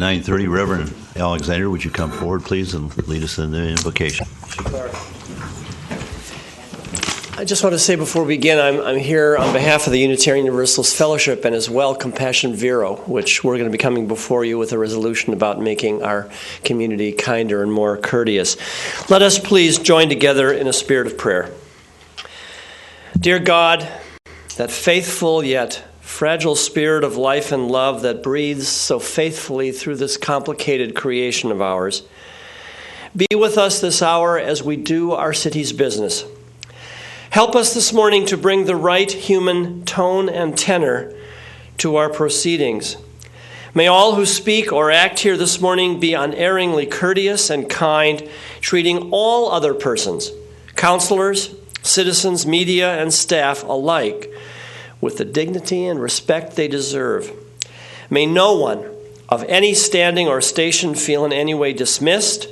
9:30. Reverend Alexander, would you come forward, please, and lead us in the invocation? I just want to say before we begin, I'm here on behalf of the Unitarian Universalist Fellowship and as well Compassion Vero, which we're going to be coming before you with a resolution about making our community kinder and more courteous. Let us please join together in a spirit of prayer. Dear God, that faithful yet fragile spirit of life and love that breathes so faithfully through this complicated creation of ours, be with us this hour as we do our city's business. Help us this morning to bring the right human tone and tenor to our proceedings. May all who speak or act here this morning be unerringly courteous and kind, treating all other persons, counselors, citizens, media, and staff alike with the dignity and respect they deserve. May no one of any standing or station feel in any way dismissed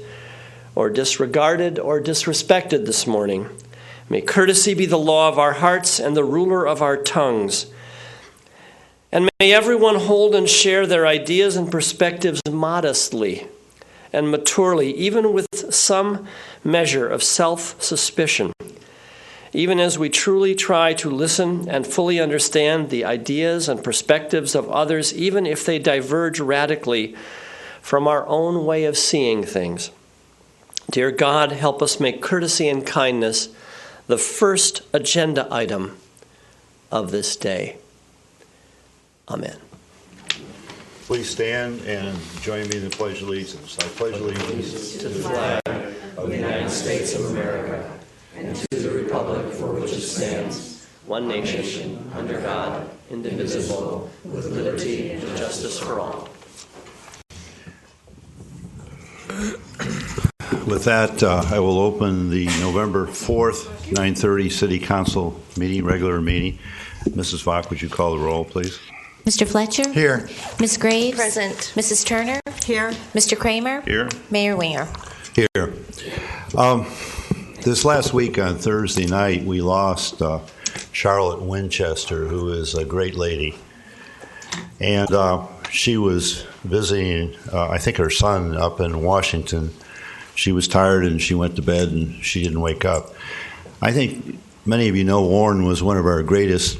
or disregarded or disrespected this morning. May courtesy be the law of our hearts and the ruler of our tongues. And may everyone hold and share their ideas and perspectives modestly and maturely, even with some measure of self-suspicion, even as we truly try to listen and fully understand the ideas and perspectives of others, even if they diverge radically from our own way of seeing things. Dear God, help us make courtesy and kindness the first agenda item of this day. Amen. Please stand and join me in the Pledge of Allegiance. I pledge allegiance to the flag of the United States of America and to the republic for which it stands, one nation, under God, indivisible, with liberty and justice for all. With that, I will open the November 4th, 9:30 City Council meeting, regular meeting. Mrs. Vach, would you call the roll, please? Mr. Fletcher? Here. Ms. Graves? Present. Mrs. Turner? Here. Mr. Kramer? Here. Mayor Winger? Here. This last week on Thursday night, we lost Charlotte Winchester, who is a great lady. And she was visiting, I think, her son up in Washington. She was tired and she went to bed and she didn't wake up. I think many of you know Warren was one of our greatest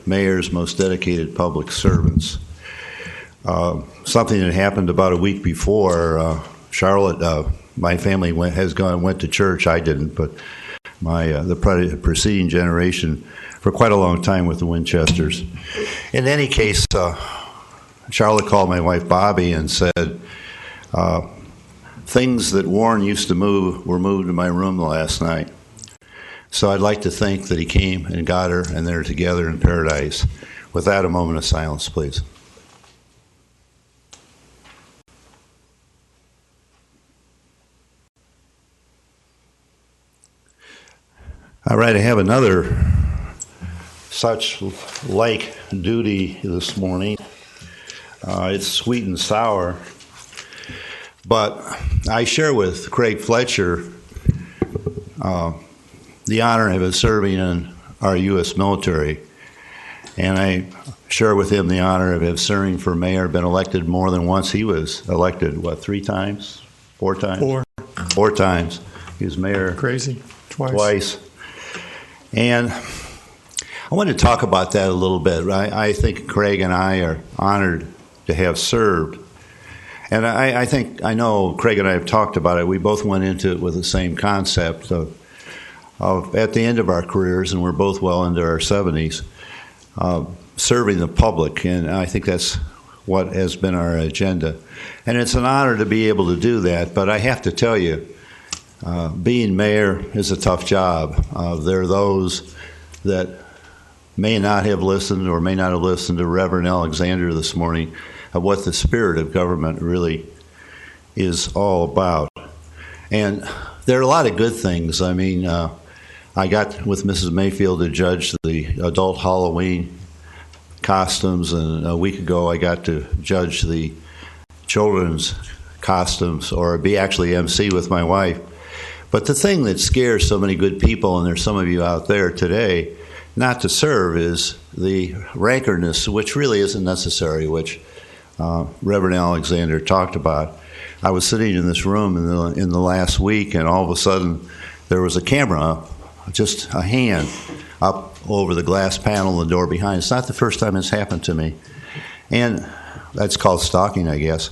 mayors, most dedicated public servants. Something that happened about a week before, Charlotte, my family went to church. I didn't, but the preceding generation for quite a long time with the Winchesters. In any case, Charlotte called my wife Bobby and said, things that Warren used to move were moved in my room last night. So I'd like to think that he came and got her, and they're together in paradise. With that, a moment of silence, please. All right, I have another such like duty this morning. It's sweet and sour. But I share with Craig Fletcher the honor of serving in our U.S. military. And I share with him the honor of serving for mayor, been elected more than once. He was elected, 3 times? 4 times? 4. 4 times. He was mayor. Crazy. Twice. And I want to talk about that a little bit. I think Craig and I are honored to have served. And I know Craig and I have talked about it. We both went into it with the same concept of at the end of our careers, and we're both well into our 70s, serving the public. And I think that's what has been our agenda. And it's an honor to be able to do that. But I have to tell you, being mayor is a tough job. There are those that may not have listened or may not have listened to Reverend Alexander this morning of what the spirit of government really is all about. And there are a lot of good things. I mean, I got with Mrs. Mayfield to judge the adult Halloween costumes, and a week ago I got to judge the children's costumes, or be actually MC with my wife. But the thing that scares so many good people, and there's some of you out there today, not to serve, is the rancorness, which really isn't necessary, which Reverend Alexander talked about. I was sitting in this room in the last week, and all of a sudden there was a camera up, just a hand up over the glass panel of the door behind. It's not the first time it's happened to me. And that's called stalking, I guess.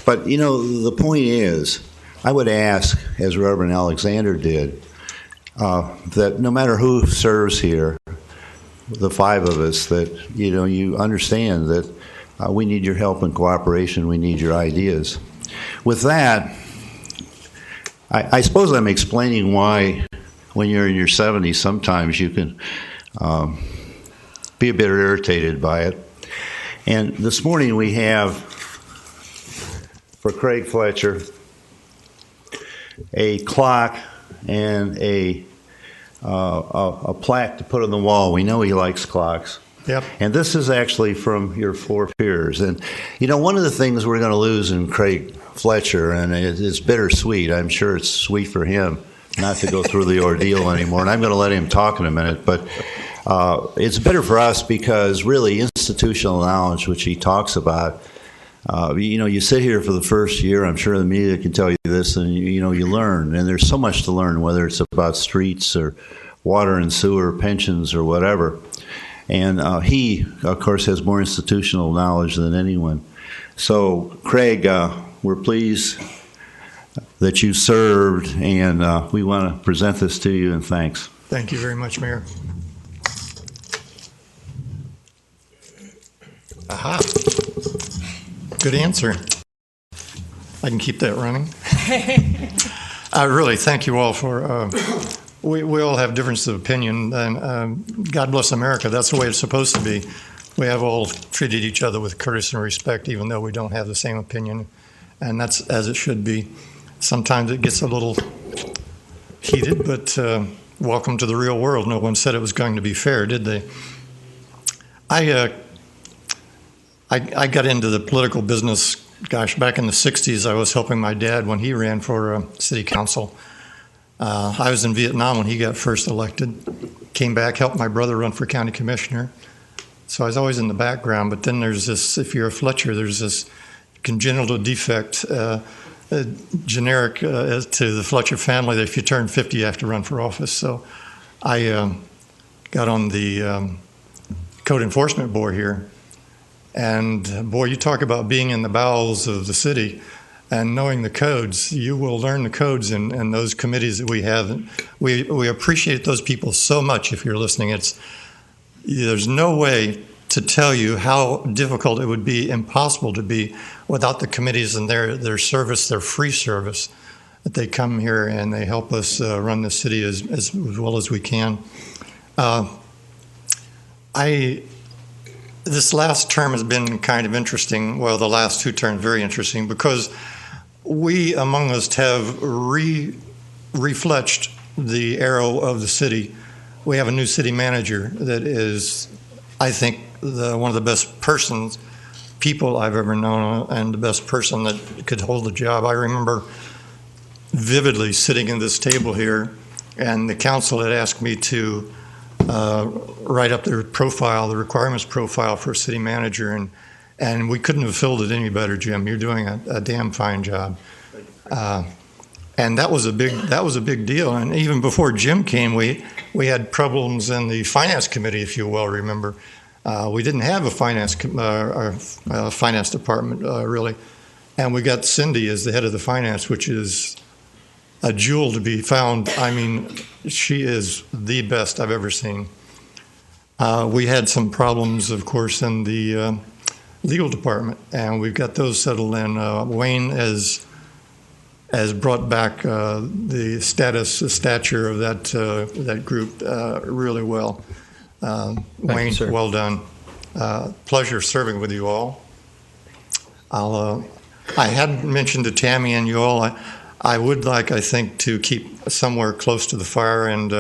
But, the point is, I would ask, as Reverend Alexander did, that no matter who serves here, the five of us, that, you understand that we need your help and cooperation, we need your ideas. With that, I suppose I'm explaining why when you're in your 70s, sometimes you can be a bit irritated by it. And this morning we have, for Craig Fletcher, a clock and a plaque to put on the wall. We know he likes clocks. Yep. And this is actually from your forebears. And, one of the things we're going to lose in Craig Fletcher, and it's bittersweet, I'm sure it's sweet for him not to go through the ordeal anymore, and I'm going to let him talk in a minute, but it's bitter for us because really institutional knowledge, which he talks about, you sit here for the first year, I'm sure the media can tell you this, and you learn, and there's so much to learn, whether it's about streets or water and sewer, pensions or whatever. And he, of course, has more institutional knowledge than anyone. So, Craig, we're pleased that you served, and we want to present this to you, and thanks. Thank you very much, Mayor. Aha. Good answer. I can keep that running. I really thank you all for, we all have differences of opinion, and God bless America, that's the way it's supposed to be. We have all treated each other with courtesy and respect, even though we don't have the same opinion, and that's as it should be. Sometimes it gets a little heated, but welcome to the real world. No one said it was going to be fair, did they? I got into the political business, gosh, back in the 60s. I was helping my dad when he ran for city council. I was in Vietnam when he got first elected. Came back, helped my brother run for county commissioner. So I was always in the background, but then there's this, if you're a Fletcher, there's this congenital defect, generic to the Fletcher family, that if you turn 50, you have to run for office. So I got on the code enforcement board here. And boy, you talk about being in the bowels of the city and knowing the codes. You will learn the codes in those committees that we have. We appreciate those people so much. If you're listening, there's no way to tell you how difficult it would be, impossible to be, without the committees and their service, their free service, that they come here and they help us run the city as well as we can. This last term has been kind of interesting. Well, the last two terms very interesting because we among us have refletched the arrow of the city. We have a new city manager that is, I think, one of the best people I've ever known, and the best person that could hold the job. I remember vividly sitting at this table here, and the council had asked me to write up their profile, the requirements profile for a city manager, and we couldn't have filled it any better, Jim. You're doing a damn fine job. And that was a big deal. And even before Jim came, we had problems in the finance committee, if you well remember. We didn't have a finance department really, and we got Cindy as the head of the finance, which is a jewel to be found. I mean, she is the best I've ever seen. We had some problems, of course, in the legal department, and we've got those settled in. Wayne has brought back the stature of that group really well. Wayne, you, well done. Pleasure serving with you all. I hadn't mentioned to Tammy and you all, I would like, I think, to keep somewhere close to the fire, and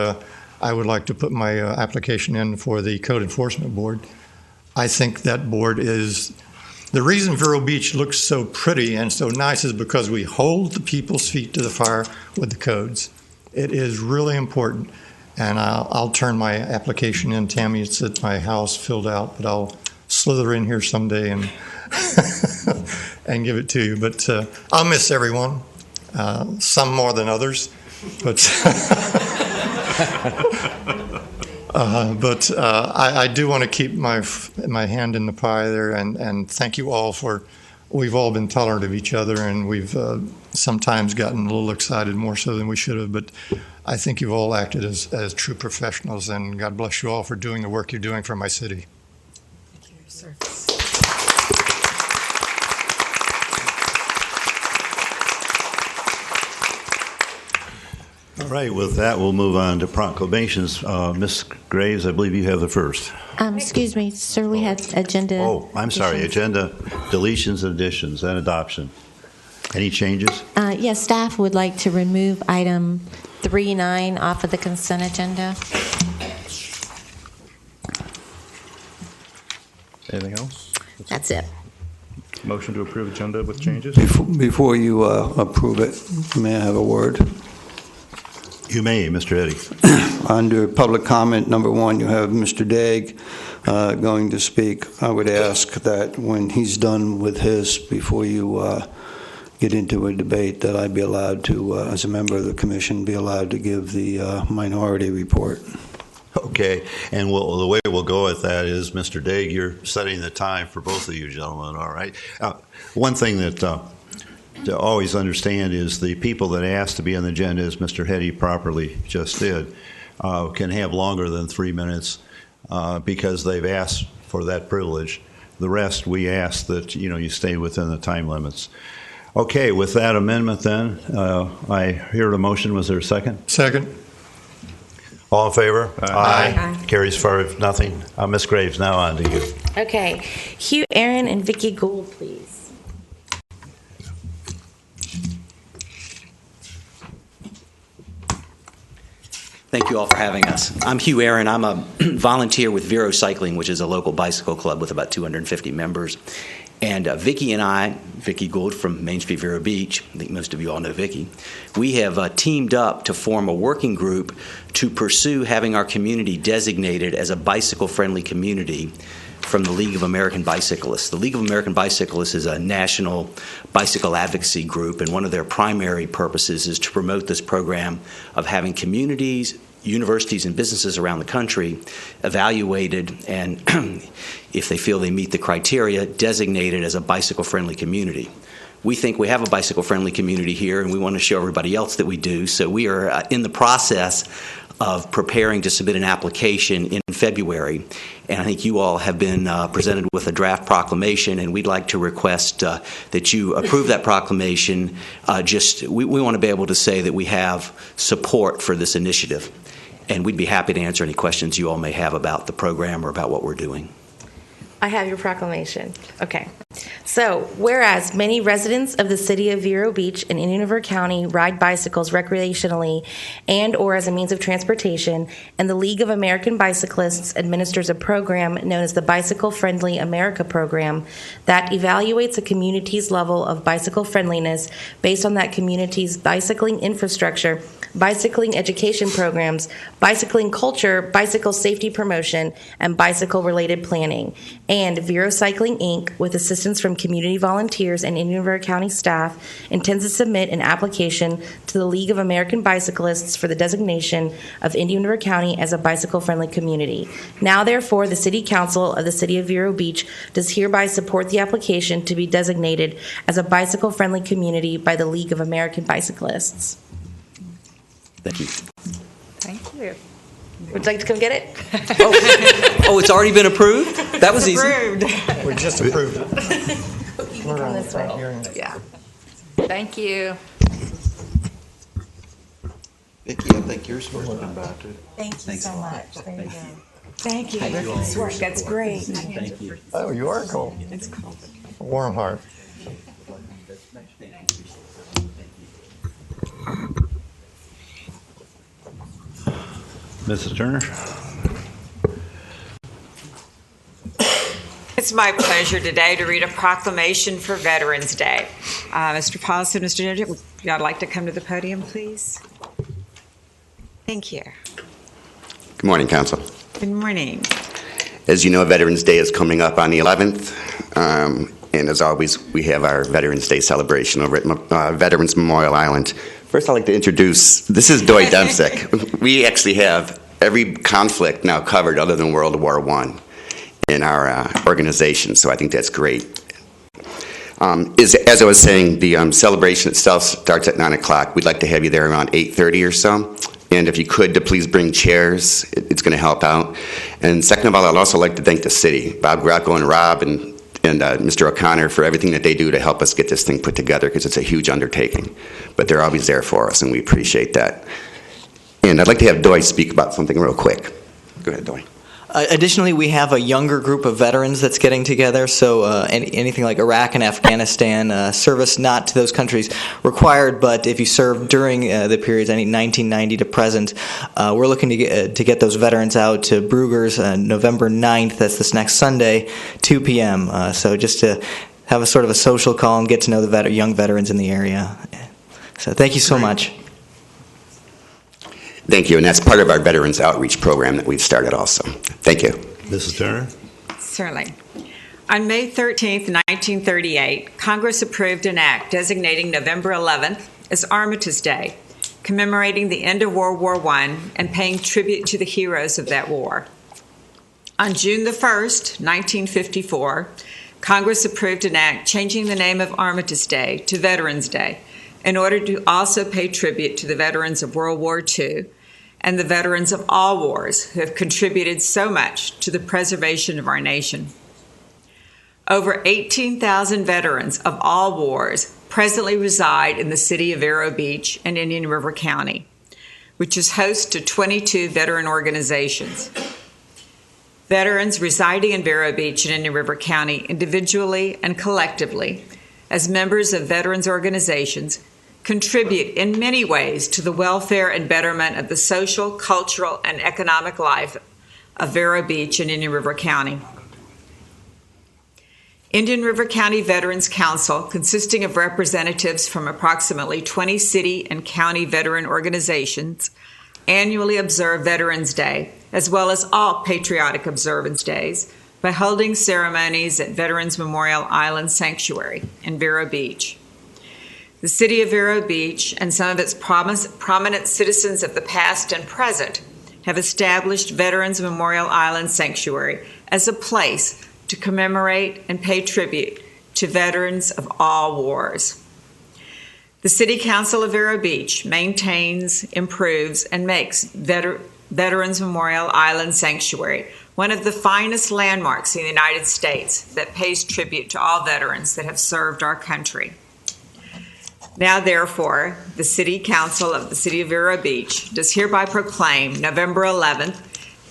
I would like to put my application in for the Code Enforcement Board. I think that board is, the reason Vero Beach looks so pretty and so nice is because we hold the people's feet to the fire with the codes. It is really important, and I'll turn my application in. Tammy, it's at my house filled out, but I'll slither in here someday and and give it to you. But I'll miss everyone, some more than others. But I do want to keep my hand in the pie there, and thank you all for. We've all been tolerant of each other, and we've sometimes gotten a little excited more so than we should have. But I think you've all acted as true professionals, and God bless you all for doing the work you're doing for my city. Thank you, sir. All right, with that, we'll move on to proclamations. Ms. Graves, I believe you have the first. Excuse me, sir, we had agenda. Oh, I'm sorry, additions. agenda deletions, additions, and adoption. Any changes? Yes, staff would like to remove item 3.9 off of the consent agenda. Anything else? That's it. Motion to approve agenda with changes? Before you approve it, may I have a word? You may, Mr. Eddy. Under public comment number 1, you have Mr. Dagg going to speak. I would ask that when he's done with his, before you get into a debate, that I be allowed to, as a member of the commission, be allowed to give the minority report. Okay, and the way we'll go with that is, Mr. Dagg, you're setting the time for both of you gentlemen, all right? One thing that to always understand is the people that ask to be on the agenda, as Mr. Hetty properly just did, can have longer than 3 minutes because they've asked for that privilege. The rest, we ask that you stay within the time limits. Okay, with that amendment then, I hear the motion. Was there a second? Second. All in favor? Aye. Carries 5-0. Ms. Graves, now on to you. Okay. Hugh Aaron and Vicki Gould, please. Thank you all for having us. I'm Hugh Aaron. I'm a volunteer with Vero Cycling, which is a local bicycle club with about 250 members. And Vicki and I, Vicki Gould from Main Street Vero Beach, I think most of you all know Vicki, we have teamed up to form a working group to pursue having our community designated as a bicycle-friendly community from the League of American Bicyclists. The League of American Bicyclists is a national bicycle advocacy group, and one of their primary purposes is to promote this program of having communities, universities, and businesses around the country evaluated and, if they feel they meet the criteria, designated as a bicycle-friendly community. We think we have a bicycle-friendly community here, and we want to show everybody else that we do, so we are in the process of preparing to submit an application in February. And I think you all have been presented with a draft proclamation, and we'd like to request that you approve that proclamation. We want to be able to say that we have support for this initiative. And we'd be happy to answer any questions you all may have about the program or about what we're doing. I have your proclamation. Okay. So, whereas many residents of the city of Vero Beach and Indian River County ride bicycles recreationally and or as a means of transportation, and the League of American Bicyclists administers a program known as the Bicycle Friendly America Program that evaluates a community's level of bicycle friendliness based on that community's bicycling infrastructure, bicycling education programs, bicycling culture, bicycle safety promotion, and bicycle-related planning. And Vero Cycling, Inc., with assistance from community volunteers and Indian River County staff, intends to submit an application to the League of American Bicyclists for the designation of Indian River County as a bicycle-friendly community. Now, therefore, the City Council of the City of Vero Beach does hereby support the application to be designated as a bicycle-friendly community by the League of American Bicyclists. Thank you. Thank you. Would you like to come get it? Oh, it's already been approved? That was easy. Approved. We just approved it. You can come this way. Yeah. Thank you. Vicki, I think you're supposed to come back to it. Thank you Thanks so a lot. much. There you go. Thank you. That's work. That's great. Thank you. Oh, you are cool. It's cool. Warm heart. Mrs. Turner? It's my pleasure today to read a proclamation for Veterans Day. Mr. Policy, Mr. Judge, would y'all like to come to the podium, please? Thank you. Good morning, Council. Good morning. As you know, Veterans Day is coming up on the 11th. And as always, we have our Veterans Day celebration over at Veterans Memorial Island. First, I'd like to introduce, this is Doy Demsick. We actually have every conflict now covered other than World War I in our organization, so I think that's great. As I was saying, the celebration itself starts at 9 o'clock. We'd like to have you there around 8:30 or so. And if you could, to please bring chairs. It's going to help out. And second of all, I'd also like to thank the city, Bob Gracco and Rob and Mr. O'Connor, for everything that they do to help us get this thing put together, because it's a huge undertaking. But they're always there for us, and we appreciate that. And I'd like to have Doy speak about something real quick. Go ahead, Doy. Additionally, we have a younger group of veterans that's getting together, so anything like Iraq and Afghanistan, service not to those countries required, but if you served during the periods, I think 1990 to present, we're looking to get those veterans out to Brugger's November 9th, that's this next Sunday, 2 p.m., so just to have a sort of a social call and get to know the young veterans in the area. So thank you so much. Thank you, and that's part of our Veterans Outreach program that we've started also. Thank you. Mrs. Turner? Certainly. On May 13th, 1938, Congress approved an act designating November 11th as Armistice Day, commemorating the end of World War I and paying tribute to the heroes of that war. On June the 1st, 1954, Congress approved an act changing the name of Armistice Day to Veterans Day in order to also pay tribute to the veterans of World War II and the veterans of all wars who have contributed so much to the preservation of our nation. Over 18,000 veterans of all wars presently reside in the city of Vero Beach and Indian River County, which is host to 22 veteran organizations. Veterans residing in Vero Beach and Indian River County individually and collectively as members of veterans organizations contribute in many ways to the welfare and betterment of the social, cultural, and economic life of Vero Beach and Indian River County. Indian River County Veterans Council, consisting of representatives from approximately 20 city and county veteran organizations, annually observe Veterans Day, as well as all patriotic observance days, by holding ceremonies at Veterans Memorial Island Sanctuary in Vero Beach. The city of Vero Beach and some of its prominent citizens of the past and present have established Veterans Memorial Island Sanctuary as a place to commemorate and pay tribute to veterans of all wars. The City Council of Vero Beach maintains, improves, and makes Veterans Memorial Island Sanctuary one of the finest landmarks in the United States that pays tribute to all veterans that have served our country. Now, therefore, the City Council of the City of Vero Beach does hereby proclaim November 11th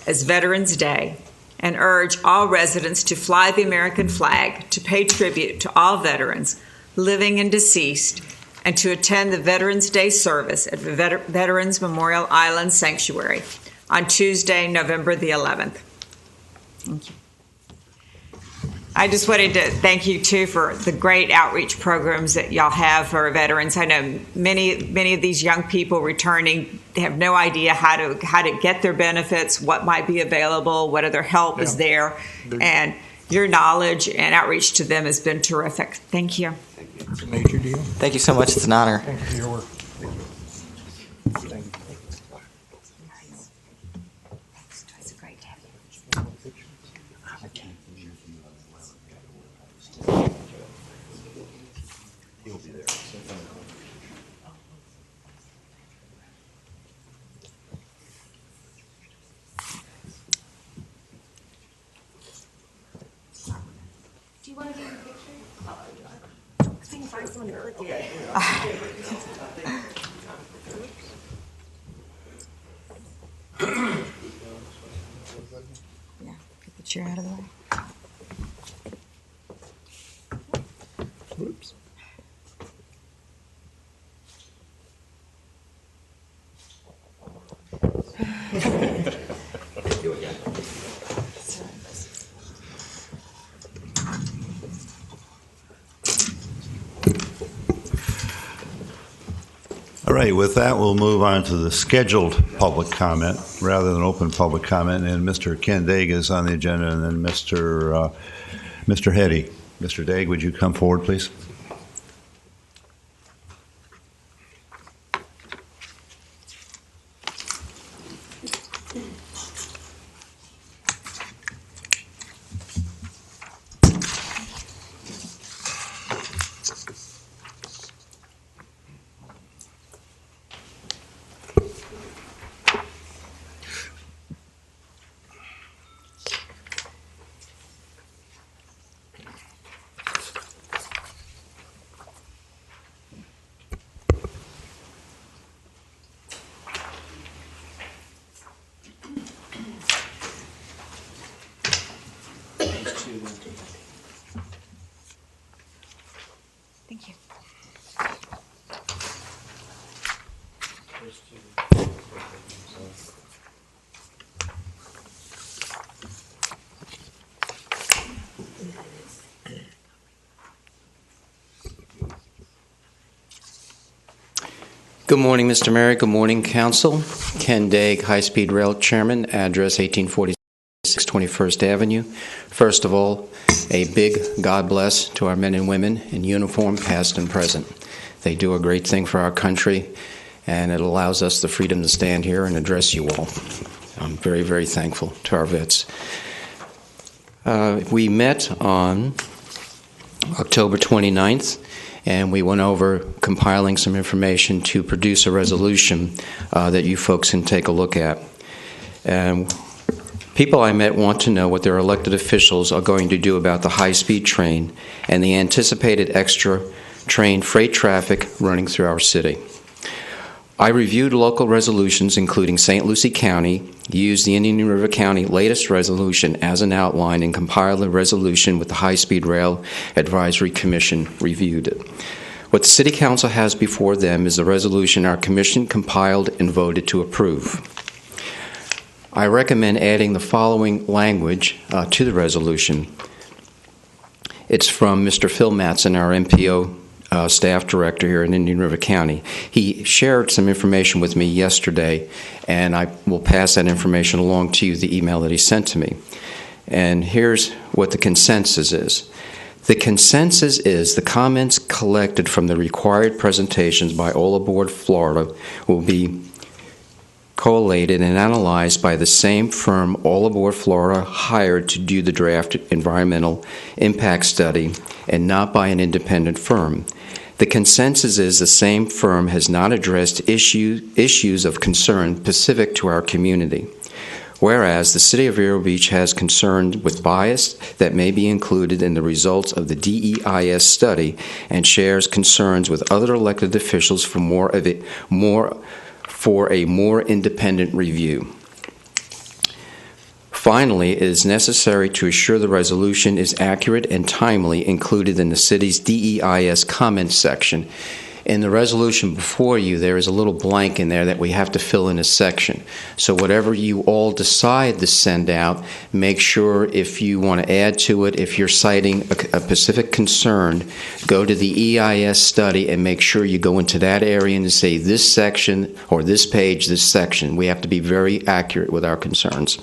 as Veterans Day and urge all residents to fly the American flag to pay tribute to all veterans, living and deceased, and to attend the Veterans Day service at Veterans Memorial Island Sanctuary on Tuesday, November the 11th. Thank you. I just wanted to thank you, too, for the great outreach programs that y'all have for veterans. I know many of these young people returning have no idea how to get their benefits, what might be available, what other help is there, and your knowledge and outreach to them has been terrific. Thank you. It's a major deal. Thank you so much. It's an honor. Thank you for your work. Thank you. It's great to have you. He'll be there. Do you want to take a picture? We can find someone to click it. Yeah, get the chair out of the way. Whoops. All right, with that, we'll move on to the scheduled public comment rather than open public comment. And Mr. Ken Daig is on the agenda, and then Mr. Hetty. Mr. Daigle, would you come forward, please? Thank you. Good morning, Mr. Mayor. Good morning, Council. Ken Daigle, High Speed Rail Chairman, address 1846 21st Avenue. First of all, a big God bless to our men and women in uniform, past and present. They do a great thing for our country, and it allows us the freedom to stand here and address you all. I'm very, very thankful to our vets. We met on October 29th, and we went over compiling some information to produce a resolution that you folks can take a look at. People I met want to know what their elected officials are going to do about the high-speed train and the anticipated extra train freight traffic running through our city. I reviewed local resolutions, including St. Lucie County, used the Indian River County latest resolution as an outline, and compiled a resolution with the High Speed Rail Advisory Commission reviewed it. What the City Council has before them is the resolution our Commission compiled and voted to approve. I recommend adding the following language to the resolution. It's from Mr. Phil Mattson, our MPO staff director here in Indian River County. He shared some information with me yesterday, and I will pass that information along to you, the email that he sent to me. And here's what the consensus is. The consensus is the comments collected from the required presentations by All Aboard Florida will be collated and analyzed by the same firm All Aboard Florida hired to do the draft environmental impact study, and not by an independent firm. The consensus is the same firm has not addressed issues of concern specific to our community. Whereas the City of Vero Beach has concern with bias that may be included in the results of the DEIS study, and shares concerns with other elected officials for a more independent review. Finally, it is necessary to assure the resolution is accurate and timely included in the city's DEIS comments section. In the resolution before you, there is a little blank in there that we have to fill in a section. So whatever you all decide to send out, make sure if you want to add to it, if you're citing a specific concern, go to the EIS study and make sure you go into that area and say this section or this page, this section. We have to be very accurate with our concerns.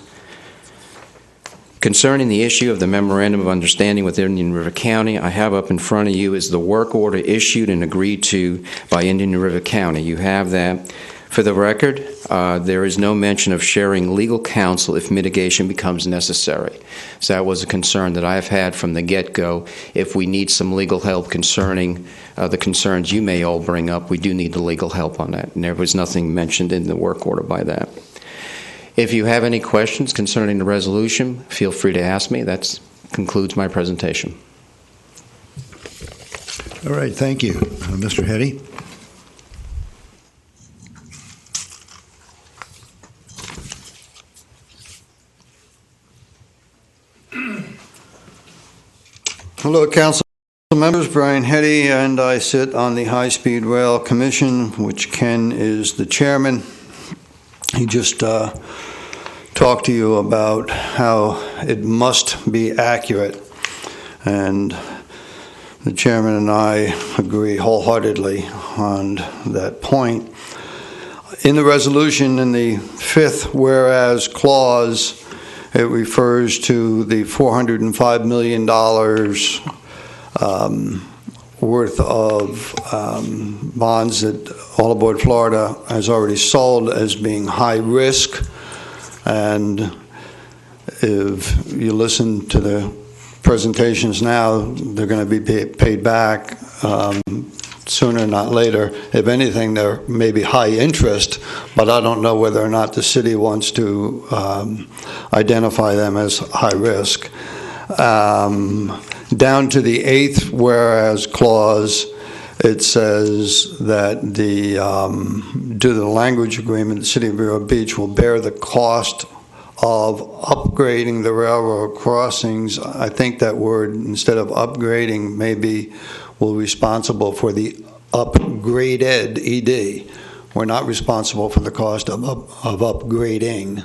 Concerning the issue of the Memorandum of Understanding with Indian River County, I have up in front of you is the work order issued and agreed to by Indian River County. You have that. For the record, there is no mention of sharing legal counsel if mitigation becomes necessary. So that was a concern that I've had from the get-go. If we need some legal help concerning the concerns you may all bring up, we do need the legal help on that. And there was nothing mentioned in the work order by that. If you have any questions concerning the resolution, feel free to ask me. That concludes my presentation. All right, thank you. Mr. Hetty? Hello, Council members. Brian Hetty, and I sit on the High Speed Rail Commission, which Ken is the chairman. He just talked to you about how it must be accurate, and the chairman and I agree wholeheartedly on that point. In the resolution, in the fifth whereas clause, it refers to the $405 million worth of bonds that All Aboard Florida has already sold as being high risk. And if you listen to the presentations now, they're going to be paid back sooner, not later. If anything, there may be high interest, but I don't know whether or not the city wants to identify them as high risk. Down to the 8th whereas clause, it says that due to the language agreement, the City of Vero Beach will bear the cost of upgrading the railroad crossings. I think that word, instead of upgrading, maybe will be responsible for the upgraded ED. We're not responsible for the cost of upgrading.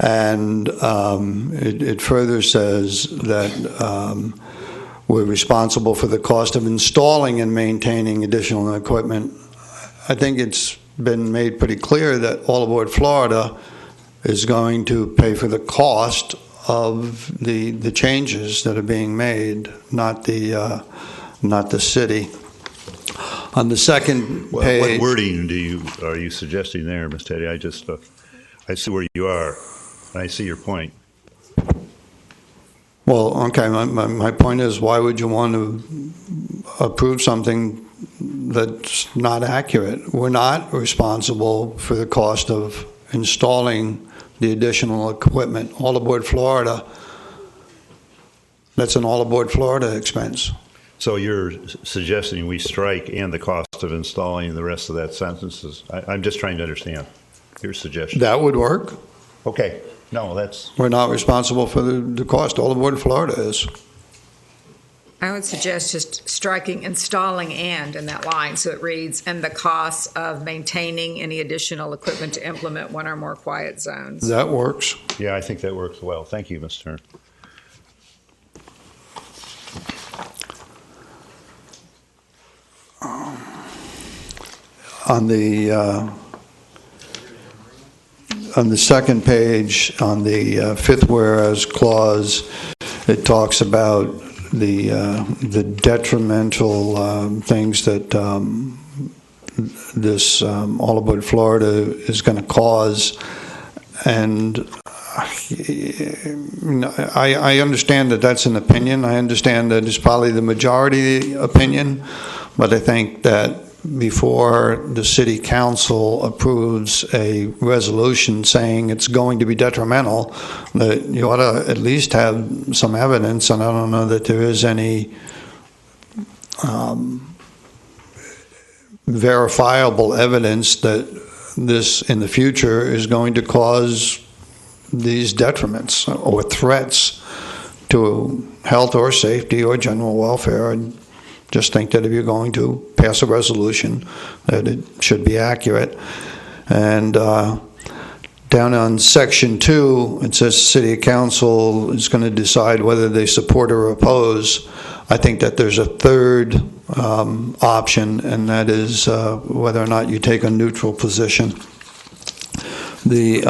And it further says that we're responsible for the cost of installing and maintaining additional equipment. I think it's been made pretty clear that All Aboard Florida is going to pay for the cost of the changes that are being made, not the city. On the second page, what wording are you suggesting there, Ms. Teddy? I see where you are. I see your point. Well, okay, my point is, why would you want to approve something that's not accurate? We're not responsible for the cost of installing the additional equipment. All Aboard Florida, that's an All Aboard Florida expense. So you're suggesting we strike and the cost of installing the rest of that sentences? I'm just trying to understand your suggestion. That would work. Okay. No, that's... We're not responsible for the cost. All Aboard Florida is. I would suggest just striking installing and in that line, so it reads, and the cost of maintaining any additional equipment to implement one or more quiet zones. That works. Yeah, I think that works well. Thank you, Ms. Stern. On the second page, on the fifth whereas clause, it talks about the detrimental things that this All Aboard Florida is going to cause, and I understand that that's an opinion. I understand that it's probably the majority opinion, but I think that before the city council approves a resolution saying it's going to be detrimental, that you ought to at least have some evidence, and I don't know that there is any verifiable evidence that this in the future is going to cause these detriments or threats to health or safety or general welfare. I just think that if you're going to pass a resolution, that it should be accurate. And down on section 2, it says city council is going to decide whether they support or oppose. I think that there's a third option, and that is whether or not you take a neutral position. The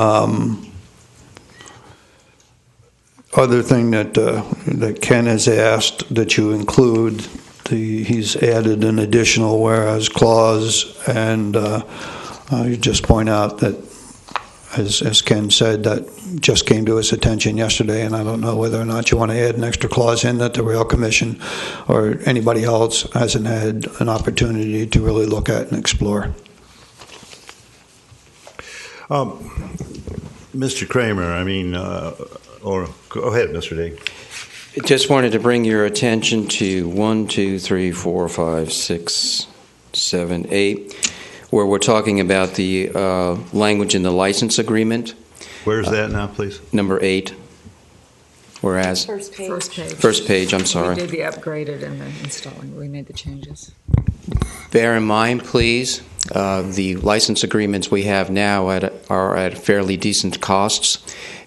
other thing that Ken has asked that you include, he's added an additional whereas clause, and you just point out that, as Ken said, that just came to his attention yesterday, and I don't know whether or not you want to add an extra clause in that the Rail Commission or anybody else hasn't had an opportunity to really look at and explore. Mr. Kramer, or go ahead, Mr. Day. Just wanted to bring your attention to 1, 2, 3, 4, 5, 6, 7, 8, where we're talking about the language in the license agreement. Where's that now, please? Number 8. Whereas First page. First page, I'm sorry. We did the upgraded and the installing. We made the changes. Bear in mind, please, the license agreements we have now are at fairly decent costs.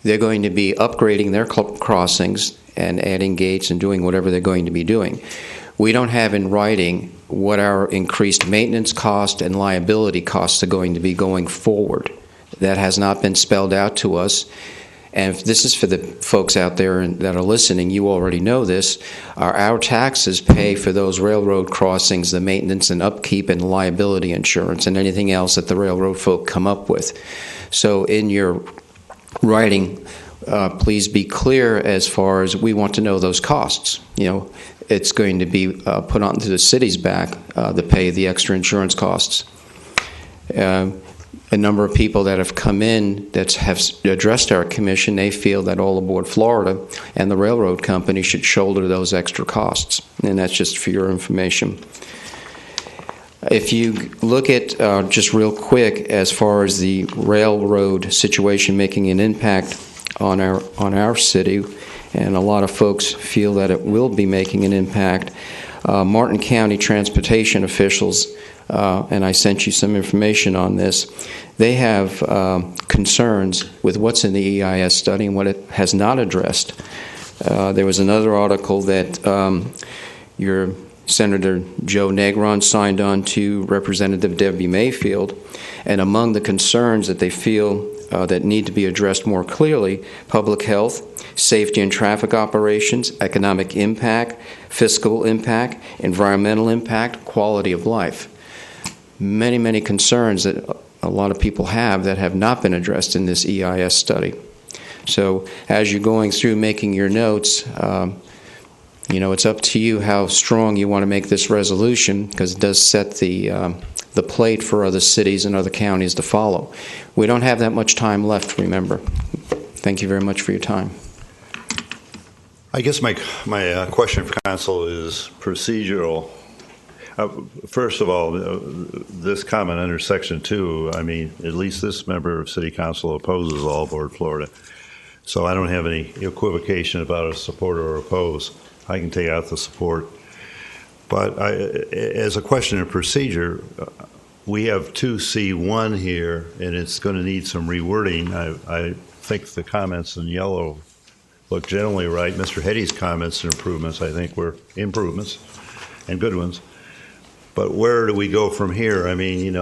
They're going to be upgrading their crossings and adding gates and doing whatever they're going to be doing. We don't have in writing what our increased maintenance cost and liability costs are going to be going forward. That has not been spelled out to us, And if this is for the folks out there that are listening, you already know this, our taxes pay for those railroad crossings, the maintenance and upkeep and liability insurance and anything else that the railroad folk come up with. So in your writing, please be clear as far as we want to know those costs. You know, it's going to be put onto the city's back to pay the extra insurance costs. A number of people that have come in that have addressed our commission, they feel that All Aboard Florida and the railroad company should shoulder those extra costs. And that's just for your information. If you look at, just real quick, as far as the railroad situation making an impact on our city, and a lot of folks feel that it will be making an impact, Martin County transportation officials, and I sent you some information on this, they have concerns with what's in the EIS study and what it has not addressed. There was another article that your Senator Joe Negron signed on to, Representative Debbie Mayfield, and among the concerns that they feel that need to be addressed more clearly, public health, safety and traffic operations, economic impact, fiscal impact, environmental impact, quality of life. Many, many concerns that a lot of people have that have not been addressed in this EIS study. So as you're going through making your notes, it's up to you how strong you want to make this resolution, because it does set the plate for other cities and other counties to follow. We don't have that much time left, remember. Thank you very much for your time. I guess my question for council is procedural. First of all, this comment under Section 2, I mean, at least this member of City Council opposes All Aboard Florida. So I don't have any equivocation about a support or oppose. I can take out the support. But as a question of procedure, we have 2C1 here, and it's going to need some rewording. I think the comments in yellow look generally right. Mr. Hetty's comments and improvements, I think, were improvements and good ones. But where do we go from here? I mean,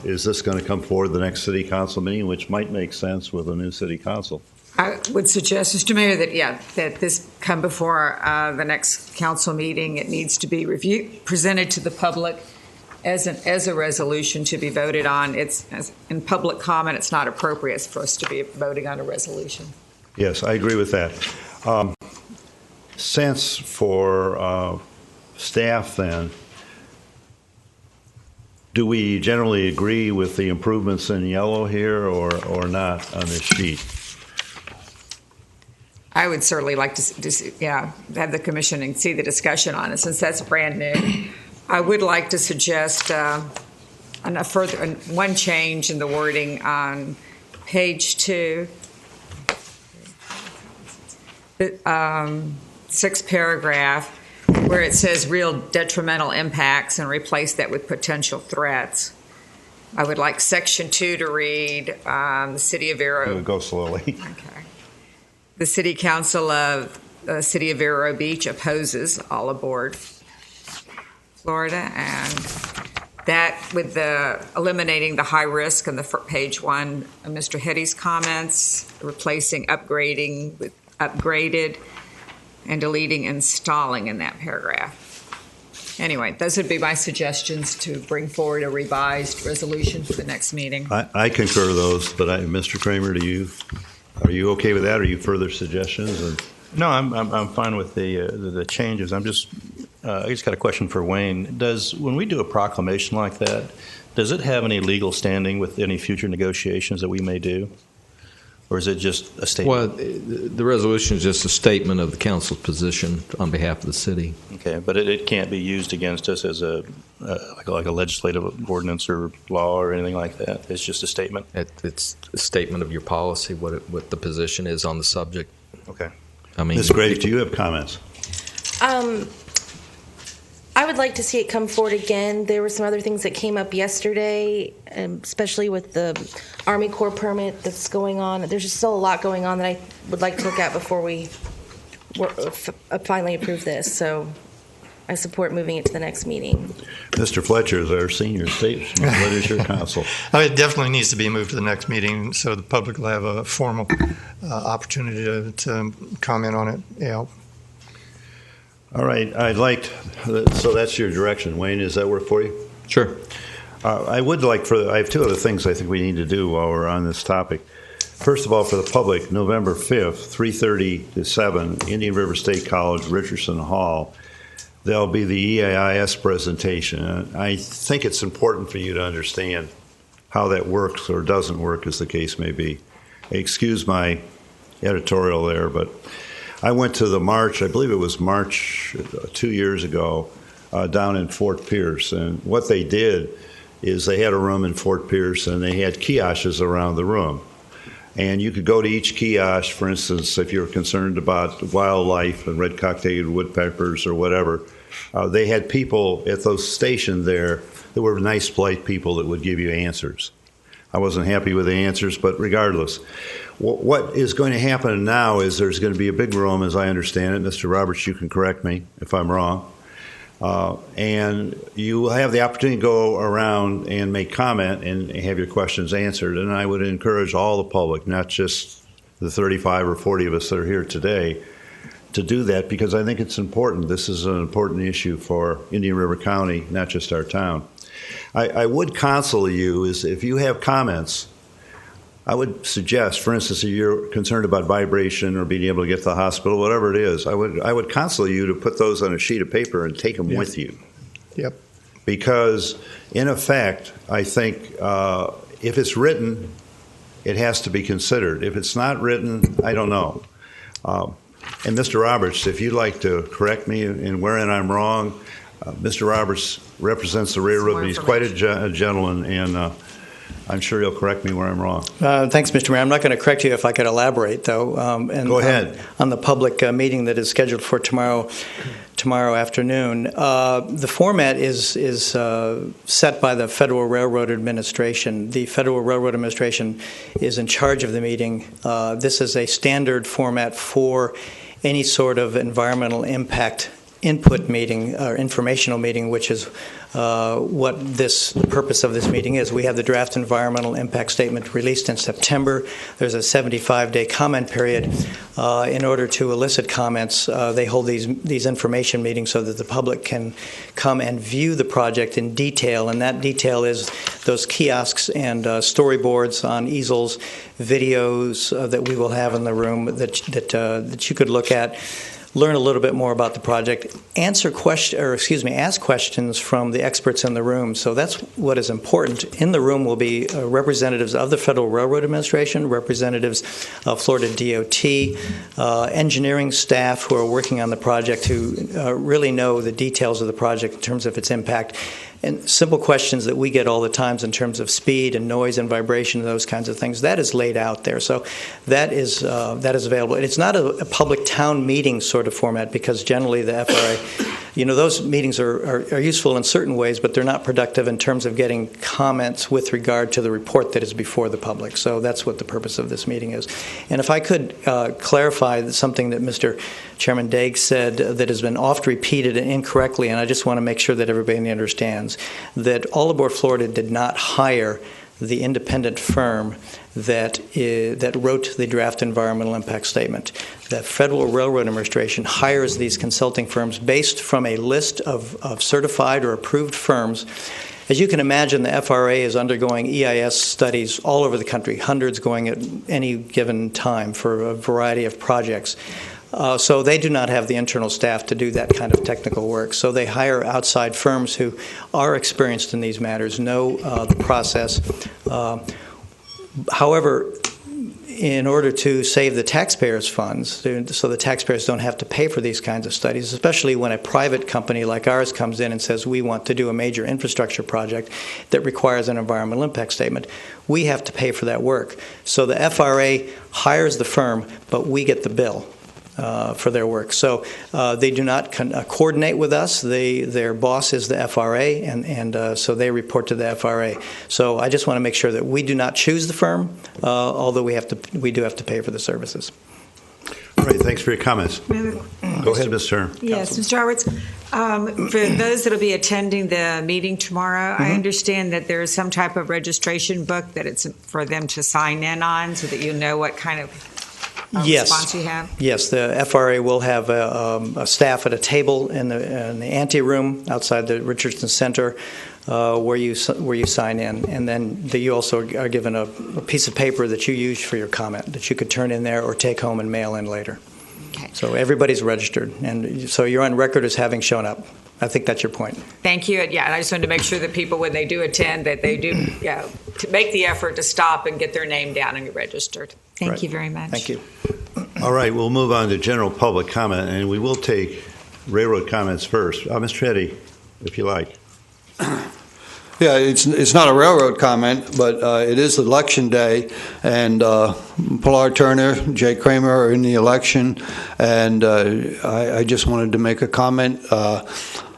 is this going to come forward the next city council meeting, which might make sense with a new city council? I would suggest, Mr. Mayor, that this come before the next council meeting. It needs to be presented to the public as a resolution to be voted on. In public comment, it's not appropriate for us to be voting on a resolution. Yes, I agree with that. Sense for staff then, do we generally agree with the improvements in yellow here or not on this sheet? I would certainly like to have the commission and see the discussion on it, since that's brand new. I would like to suggest one change in the wording on page 2, the sixth paragraph, where it says real detrimental impacts, and replace that with potential threats. I would like Section 2 to read, the City of Vero. Go slowly. Okay. The City Council of the City of Vero Beach opposes All Aboard Florida, and that with the eliminating the high risk on the page 1 of Mr. Hetty's comments, replacing upgrading with upgraded, and deleting installing in that paragraph. Anyway, those would be my suggestions to bring forward a revised resolution for the next meeting. I concur those, but Mr. Kramer, are you okay with that? Are you further suggestions? Or? No, I'm fine with the changes. I just got a question for Wayne. When we do a proclamation like that, does it have any legal standing with any future negotiations that we may do? Or is it just a statement? Well, the resolution is just a statement of the council's position on behalf of the city. Okay, but it can't be used against us as like a legislative ordinance or law or anything like that. It's just a statement. It's a statement of your policy, what the position is on the subject. Okay. I mean, Ms. Graves, do you have comments? I would like to see it come forward again. There were some other things that came up yesterday, especially with the Army Corps permit that's going on. There's just still a lot going on that I would like to look at before we finally approve this. So I support moving it to the next meeting. Mr. Fletcher is our senior statesman. What is your counsel? It definitely needs to be moved to the next meeting so the public will have a formal opportunity to comment on it. Yeah. All right. So that's your direction. Wayne, does that work for you? Sure. I have two other things I think we need to do while we're on this topic. First of all, for the public, November 5th, 3:30 to 7, Indian River State College, Richardson Hall, there'll be the EAIS presentation. I think it's important for you to understand how that works or doesn't work, as the case may be. Excuse my editorial there, but I went to the March, I believe it was March 2 years ago, down in Fort Pierce. And what they did is they had a room in Fort Pierce, and they had kiosks around the room. And you could go to each kiosk, for instance, if you're concerned about wildlife and red-cockaded woodpeckers or whatever. They had people at those stationed there that were nice, polite people that would give you answers. I wasn't happy with the answers, but regardless. What is going to happen now is there's going to be a big room, as I understand it. Mr. Roberts, you can correct me if I'm wrong. And you will have the opportunity to go around and make comment and have your questions answered. And I would encourage all the public, not just the 35 or 40 of us that are here today, to do that, because I think it's important. This is an important issue for Indian River County, not just our town. I would counsel you is if you have comments, I would suggest, for instance, if you're concerned about vibration or being able to get to the hospital, whatever it is, I would counsel you to put those on a sheet of paper and take them with you. Yep. Because, in effect, I think if it's written, it has to be considered. If it's not written, I don't know. And Mr. Roberts, if you'd like to correct me in wherein I'm wrong, Mr. Roberts represents the railroad, and he's quite a gentleman, and I'm sure he'll correct me where I'm wrong. Thanks, Mr. Mayor. I'm not going to correct you if I could elaborate, though. Go ahead. On the public meeting that is scheduled for tomorrow afternoon, the format is set by the Federal Railroad Administration. The Federal Railroad Administration is in charge of the meeting. This is a standard format for any sort of environmental impact input meeting or informational meeting, which is what the purpose of this meeting is. We have the draft environmental impact statement released in September. There's a 75-day comment period. In order to elicit comments, they hold these information meetings so that the public can come and view the project in detail, and that detail is those kiosks and storyboards on easels, videos that we will have in the room that you could look at, learn a little bit more about the project, ask questions from the experts in the room. So that's what is important. In the room will be representatives of the Federal Railroad Administration, representatives of Florida DOT, engineering staff who are working on the project who really know the details of the project in terms of its impact, and simple questions that we get all the times in terms of speed and noise and vibration and those kinds of things. That is laid out there. So that is available. And it's not a public town meeting sort of format, because generally the FRA, those meetings are useful in certain ways, but they're not productive in terms of getting comments with regard to the report that is before the public. So that's what the purpose of this meeting is. And if I could clarify something that Mr. Chairman Daig said that has been oft repeated incorrectly, and I just want to make sure that everybody understands, that All Aboard Florida did not hire the independent firm that wrote the draft environmental impact statement. The Federal Railroad Administration hires these consulting firms based from a list of certified or approved firms. As you can imagine, the FRA is undergoing EIS studies all over the country, hundreds going at any given time for a variety of projects. So they do not have the internal staff to do that kind of technical work. So they hire outside firms who are experienced in these matters, know the process. However, in order to save the taxpayers' funds, so the taxpayers don't have to pay for these kinds of studies, especially when a private company like ours comes in and says we want to do a major infrastructure project that requires an environmental impact statement, we have to pay for that work. So the FRA hires the firm, but we get the bill for their work. So they do not coordinate with us. Their boss is the FRA, and so they report to the FRA. So I just want to make sure that we do not choose the firm, although we do have to pay for the services. All right, thanks for your comments. Go ahead, Ms. Turner. Yes, Mr. Roberts. For those that will be attending the meeting tomorrow, I understand that there is some type of registration book that it's for them to sign in on, so that you know what kind of response you have. Yes, the FRA will have a staff at a table in the anteroom outside the Richardson Center where you sign in, and then you also are given a piece of paper that you use for your comment that you could turn in there or take home and mail in later. Okay. So everybody's registered, and so you're on record as having shown up. I think that's your point. Thank you. Yeah, and I just wanted to make sure that people, when they do attend, that they do to make the effort to stop and get their name down and get registered. Thank you very much. Thank you. All right, we'll move on to general public comment, and we will take railroad comments first. Mr. Eddy, if you like. Yeah, it's not a railroad comment, but it is election day, and Pilar Turner, Jay Kramer are in the election, and I just wanted to make a comment.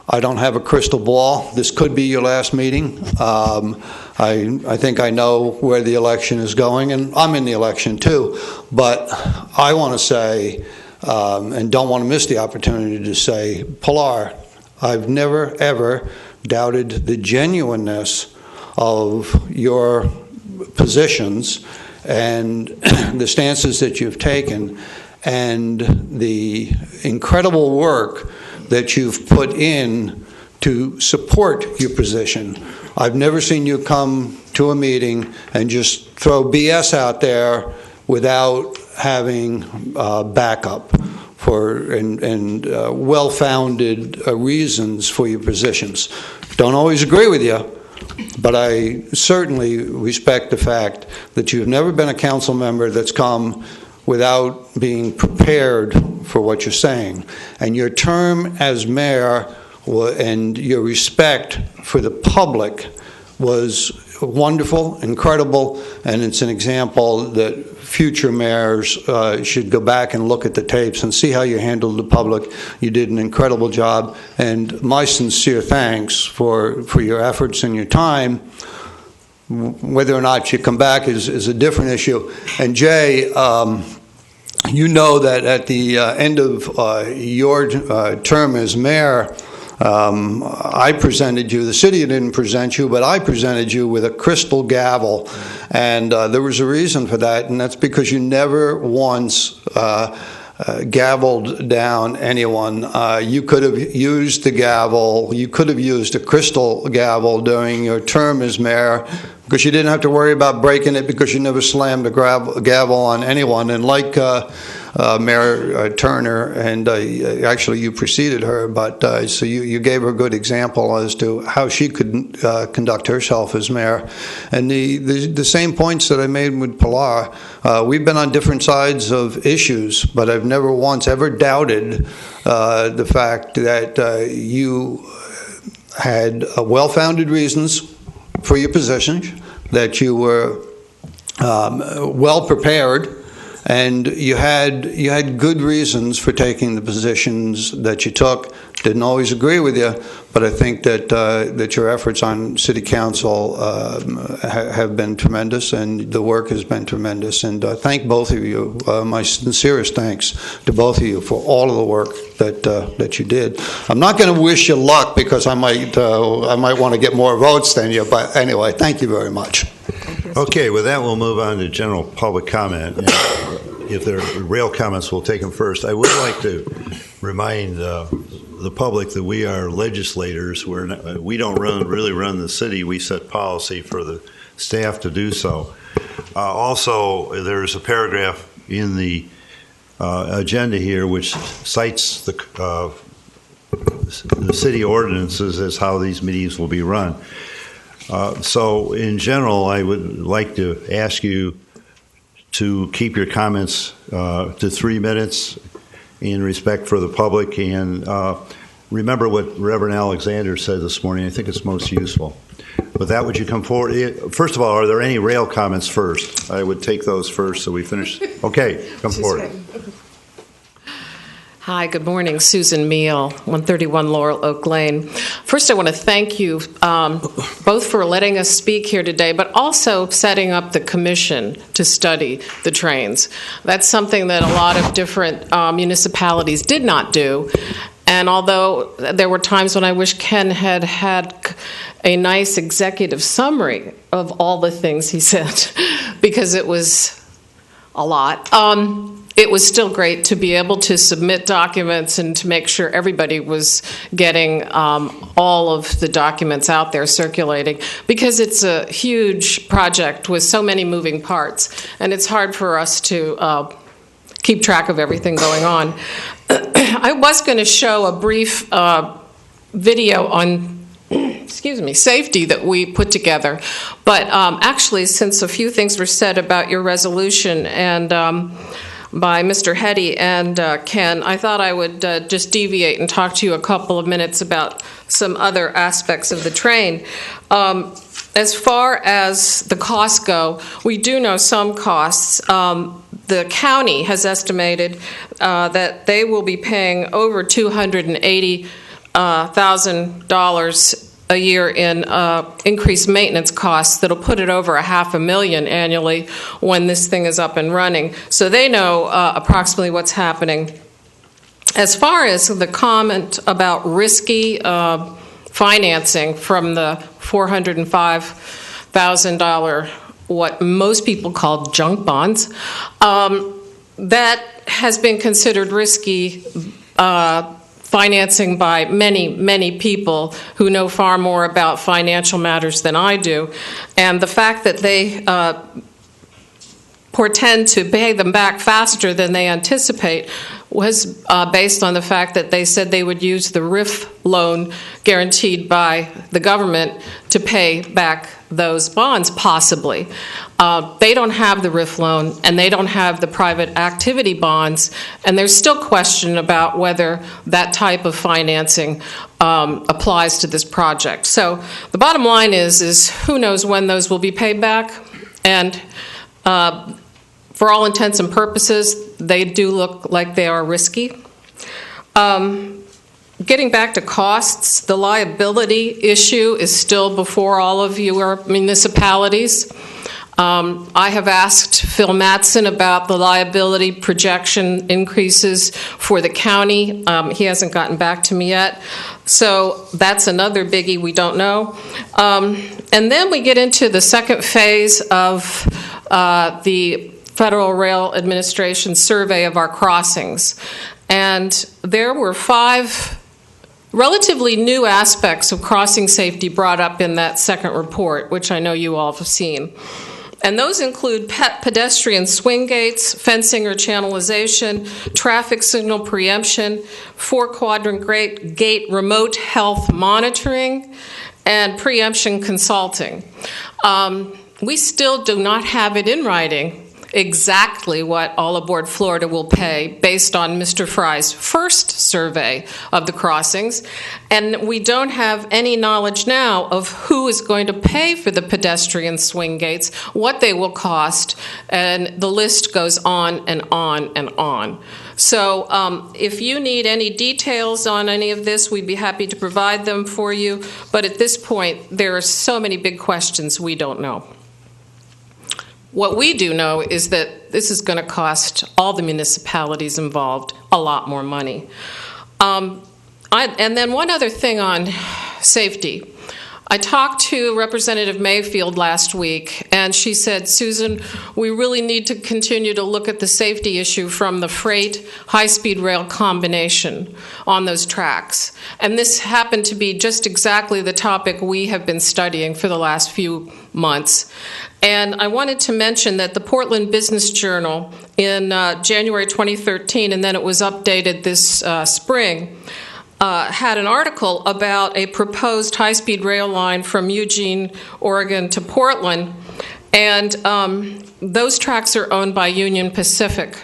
I don't have a crystal ball. This could be your last meeting. I think I know where the election is going, and I'm in the election too. But I want to say, and don't want to miss the opportunity to say, Pilar, I've never, ever doubted the genuineness of your positions and the stances that you've taken and the incredible work that you've put in to support your position. I've never seen you come to a meeting and just throw BS out there without having backup and well-founded reasons for your positions. Don't always agree with you, but I certainly respect the fact that you've never been a council member that's come without being prepared for what you're saying. And your term as mayor and your respect for the public was wonderful, incredible, and it's an example that future mayors should go back and look at the tapes and see how you handled the public. You did an incredible job, and my sincere thanks for your efforts and your time. Whether or not you come back is a different issue. And Jay, you know that at the end of your term as mayor, I presented you, the city didn't present you, but I presented you with a crystal gavel, and there was a reason for that, and that's because you never once gavelled down anyone. You could have used the gavel, you could have used a crystal gavel during your term as mayor, because you didn't have to worry about breaking it because you never slammed a gavel on anyone. And like Mayor Turner, and actually you preceded her, but so you gave her a good example as to how she could conduct herself as mayor. And the same points that I made with Pilar, we've been on different sides of issues, but I've never once ever doubted the fact that you had well-founded reasons for your positions, that you were well prepared, and you had good reasons for taking the positions that you took. Didn't always agree with you, but I think that your efforts on city council have been tremendous, and the work has been tremendous. And thank both of you. My sincerest thanks to both of you for all of the work that you did. I'm not going to wish you luck because I might want to get more votes than you. But anyway, thank you very much. Okay, with that, we'll move on to general public comment. And if there are rail comments, we'll take them first. I would like to remind the public that we are legislators. We don't really run the city. We set policy for the staff to do so. Also, there's a paragraph in the agenda here which cites the city ordinances as how these meetings will be run. So in general, I would like to ask you to keep your comments to 3 minutes in respect for the public, and remember what Reverend Alexander said this morning. I think it's most useful. With that, would you come forward? First of all, are there any rail comments first? I would take those first so we finish. Okay, come forward. Hi, good morning. Susan Meal, 131 Laurel Oak Lane. First, I want to thank you both for letting us speak here today, but also setting up the commission to study the trains. That's something that a lot of different municipalities did not do. And although there were times when I wish Ken had had a nice executive summary of all the things he said, because it was a lot, it was still great to be able to submit documents and to make sure everybody was getting all of the documents out there circulating, because it's a huge project with so many moving parts, and it's hard for us to keep track of everything going on. I was going to show a brief video on safety that we put together, but actually, since a few things were said about your resolution and by Mr. Hetty and Ken, I thought I would just deviate and talk to you a couple of minutes about some other aspects of the train. As far as the costs go, we do know some costs. The county has estimated that they will be paying over $280,000 a year in increased maintenance costs that'll put it over $500,000 annually when this thing is up and running. So they know approximately what's happening. As far as the comment about risky financing from the $405,000, what most people call junk bonds, that has been considered risky financing by many, many people who know far more about financial matters than I do. And the fact that they portend to pay them back faster than they anticipate was based on the fact that they said they would use the RIF loan guaranteed by the government to pay back those bonds, possibly. They don't have the RIF loan, and they don't have the private activity bonds, and there's still question about whether that type of financing applies to this project. So the bottom line is who knows when those will be paid back, and for all intents and purposes, they do look like they are risky. Getting back to costs, the liability issue is still before all of your municipalities. I have asked Phil Mattson about the liability projection increases for the county. He hasn't gotten back to me yet. So that's another biggie we don't know. And then we get into the second phase of the Federal Rail Administration survey of our crossings. And there were 5 relatively new aspects of crossing safety brought up in that second report, which I know you all have seen. And those include pedestrian swing gates, fencing or channelization, traffic signal preemption, 4-quadrant gate remote health monitoring, and preemption consulting. We still do not have it in writing exactly what All Aboard Florida will pay based on Mr. Fry's first survey of the crossings, and we don't have any knowledge now of who is going to pay for the pedestrian swing gates, what they will cost, and the list goes on and on and on. So if you need any details on any of this, we'd be happy to provide them for you, but at this point, there are so many big questions we don't know. What we do know is that this is going to cost all the municipalities involved a lot more money. And then one other thing on safety. I talked to Representative Mayfield last week, and she said, Susan, we really need to continue to look at the safety issue from the freight high-speed rail combination on those tracks. And this happened to be just exactly the topic we have been studying for the last few months. And I wanted to mention that the Portland Business Journal in January 2013, and then it was updated this spring, had an article about a proposed high-speed rail line from Eugene, Oregon to Portland, and those tracks are owned by Union Pacific.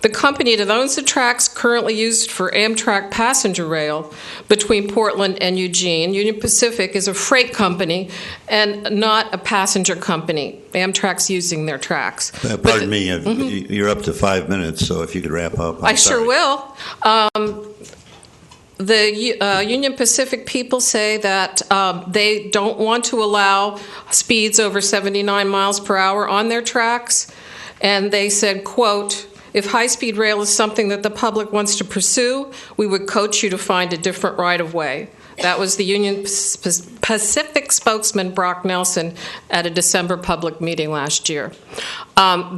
The company that owns the tracks currently used for Amtrak passenger rail between Portland and Eugene, Union Pacific, is a freight company and not a passenger company. Amtrak's using their tracks. Pardon me, you're up to 5 minutes, so if you could wrap up. I sure will. The Union Pacific people say that they don't want to allow speeds over 79 miles per hour on their tracks. And they said, quote, "If high-speed rail is something that the public wants to pursue, we would coach you to find a different right-of-way." That was the Union Pacific spokesman, Brock Nelson, at a December public meeting last year.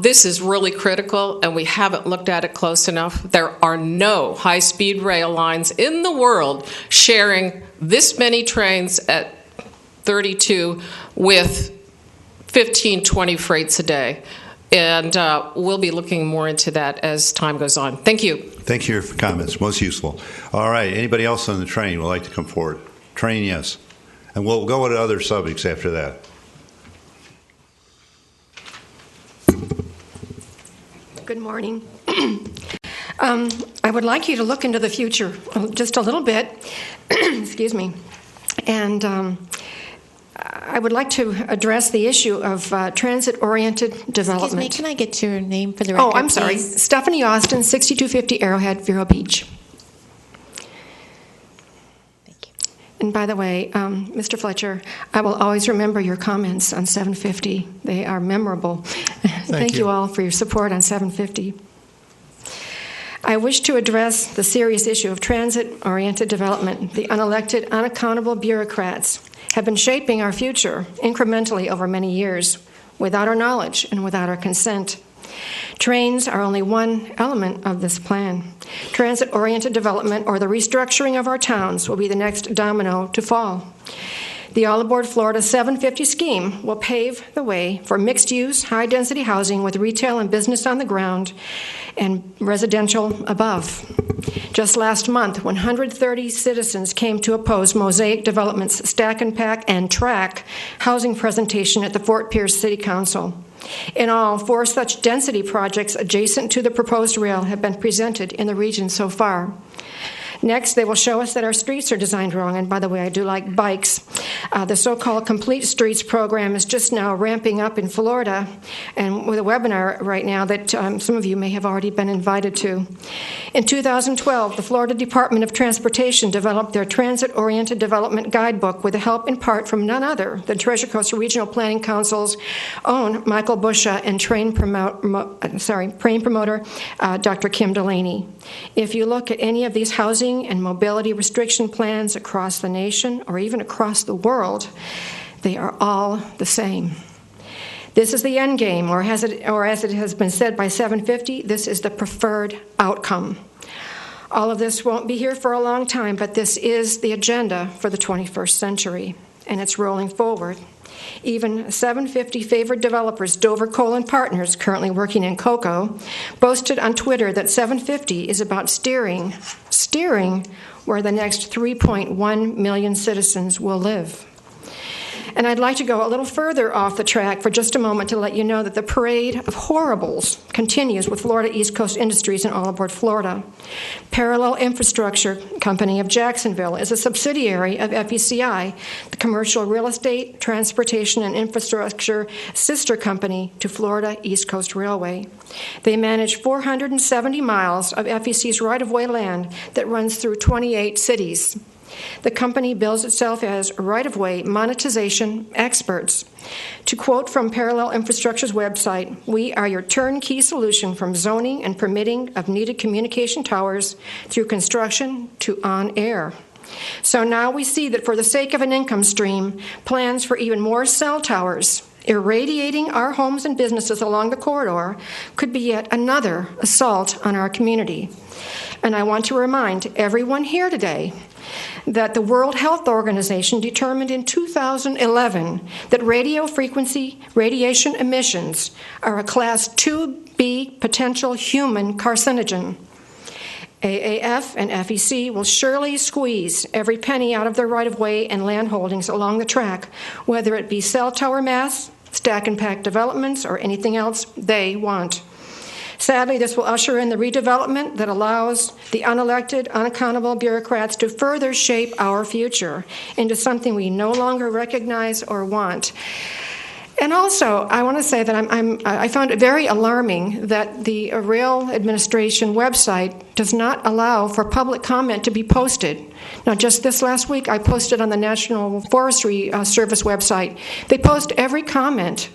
This is really critical, and we haven't looked at it close enough. There are no high-speed rail lines in the world sharing this many trains at 32 with 15, 20 freights a day. And we'll be looking more into that as time goes on. Thank you. Thank you for your comments. Most useful. All right. Anybody else on the train would like to come forward? Train, yes. And we'll go to other subjects after that. Good morning. I would like you to look into the future just a little bit. Excuse me. And I would like to address the issue of transit-oriented development. Excuse me, can I get your name for the record, Oh, I'm sorry. please? Stephanie Austin, 6250 Arrowhead, Vero Beach. Thank you. And by the way, Mr. Fletcher, I will always remember your comments on 750. They are memorable. Thank you all for your support on 750. I wish to address the serious issue of transit-oriented development. The unelected, unaccountable bureaucrats have been shaping our future incrementally over many years without our knowledge and without our consent. Trains are only one element of this plan. Transit-oriented development, or the restructuring of our towns, will be the next domino to fall. The All Aboard Florida 750 scheme will pave the way for mixed-use, high-density housing with retail and business on the ground and residential above. Just last month, 130 citizens came to oppose Mosaic Development's Stack and Pack and Track housing presentation at the Fort Pierce City Council. In all, 4 such density projects adjacent to the proposed rail have been presented in the region so far. Next, they will show us that our streets are designed wrong. And by the way, I do like bikes. The so-called Complete Streets program is just now ramping up in Florida, and with a webinar right now that some of you may have already been invited to. In 2012, the Florida Department of Transportation developed their Transit-Oriented Development Guidebook with the help in part from none other than Treasure Coast Regional Planning Council's own Michael Busha and train promoter Dr. Kim Delaney. If you look at any of these housing and mobility restriction plans across the nation or even across the world, they are all the same. This is the end game, or as it has been said by 750, this is the preferred outcome. All of this won't be here for a long time, but this is the agenda for the 21st century, and it's rolling forward. Even 750 favored developers, Dover Cole & Partners, currently working in Cocoa, boasted on Twitter that 750 is about steering where the next 3.1 million citizens will live. And I'd like to go a little further off the track for just a moment to let you know that the parade of horribles continues with Florida East Coast Industries and All Aboard Florida. Parallel Infrastructure Company of Jacksonville is a subsidiary of FECI, the commercial real estate, transportation, and infrastructure sister company to Florida East Coast Railway. They manage 470 miles of FEC's right-of-way land that runs through 28 cities. The company bills itself as right-of-way monetization experts. To quote from Parallel Infrastructure's website, "We are your turnkey solution from zoning and permitting of needed communication towers through construction to on-air." So now we see that for the sake of an income stream, plans for even more cell towers irradiating our homes and businesses along the corridor could be yet another assault on our community. And I want to remind everyone here today that the World Health Organization determined in 2011 that radio frequency radiation emissions are a Class 2B potential human carcinogen. AAF and FEC will surely squeeze every penny out of their right-of-way and land holdings along the track, whether it be cell tower mass, stack and pack developments, or anything else they want. Sadly, this will usher in the redevelopment that allows the unelected, unaccountable bureaucrats to further shape our future into something we no longer recognize or want. And also, I want to say that I found it very alarming that the rail administration website does not allow for public comment to be posted. Now, just this last week, I posted on the National Forestry Service website. They post every comment.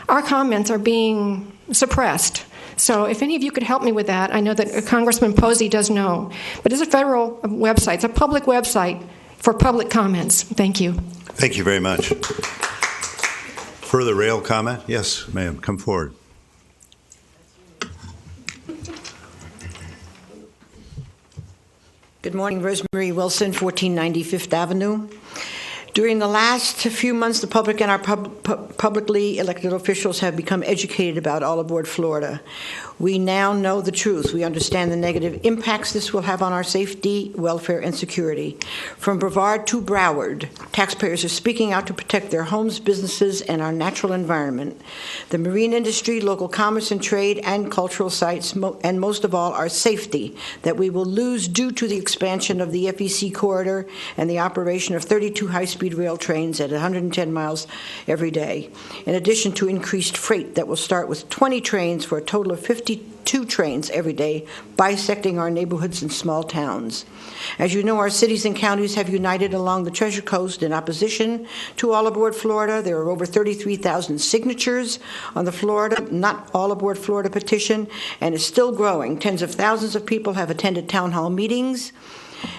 Our comments are being suppressed. So if any of you could help me with that, I know that Congressman Posey does know. But it's a federal website. It's a public website for public comments. Thank you. Thank you very much. Further rail comment? Yes, ma'am. Come forward. Good morning, Rosemary Wilson, 1490 Fifth Avenue. During the last few months, the public and our publicly elected officials have become educated about All Aboard Florida. We now know the truth. We understand the negative impacts this will have on our safety, welfare, and security. From Brevard to Broward, taxpayers are speaking out to protect their homes, businesses, and our natural environment. The marine industry, local commerce and trade, and cultural sites, and most of all, our safety that we will lose due to the expansion of the FEC corridor and the operation of 32 high-speed rail trains at 110 miles every day, in addition to increased freight that will start with 20 trains for a total of 52 trains every day, bisecting our neighborhoods and small towns. As you know, our cities and counties have united along the Treasure Coast in opposition to All Aboard Florida. There are over 33,000 signatures on the Florida, not All Aboard Florida petition, and is still growing. Tens of thousands of people have attended town hall meetings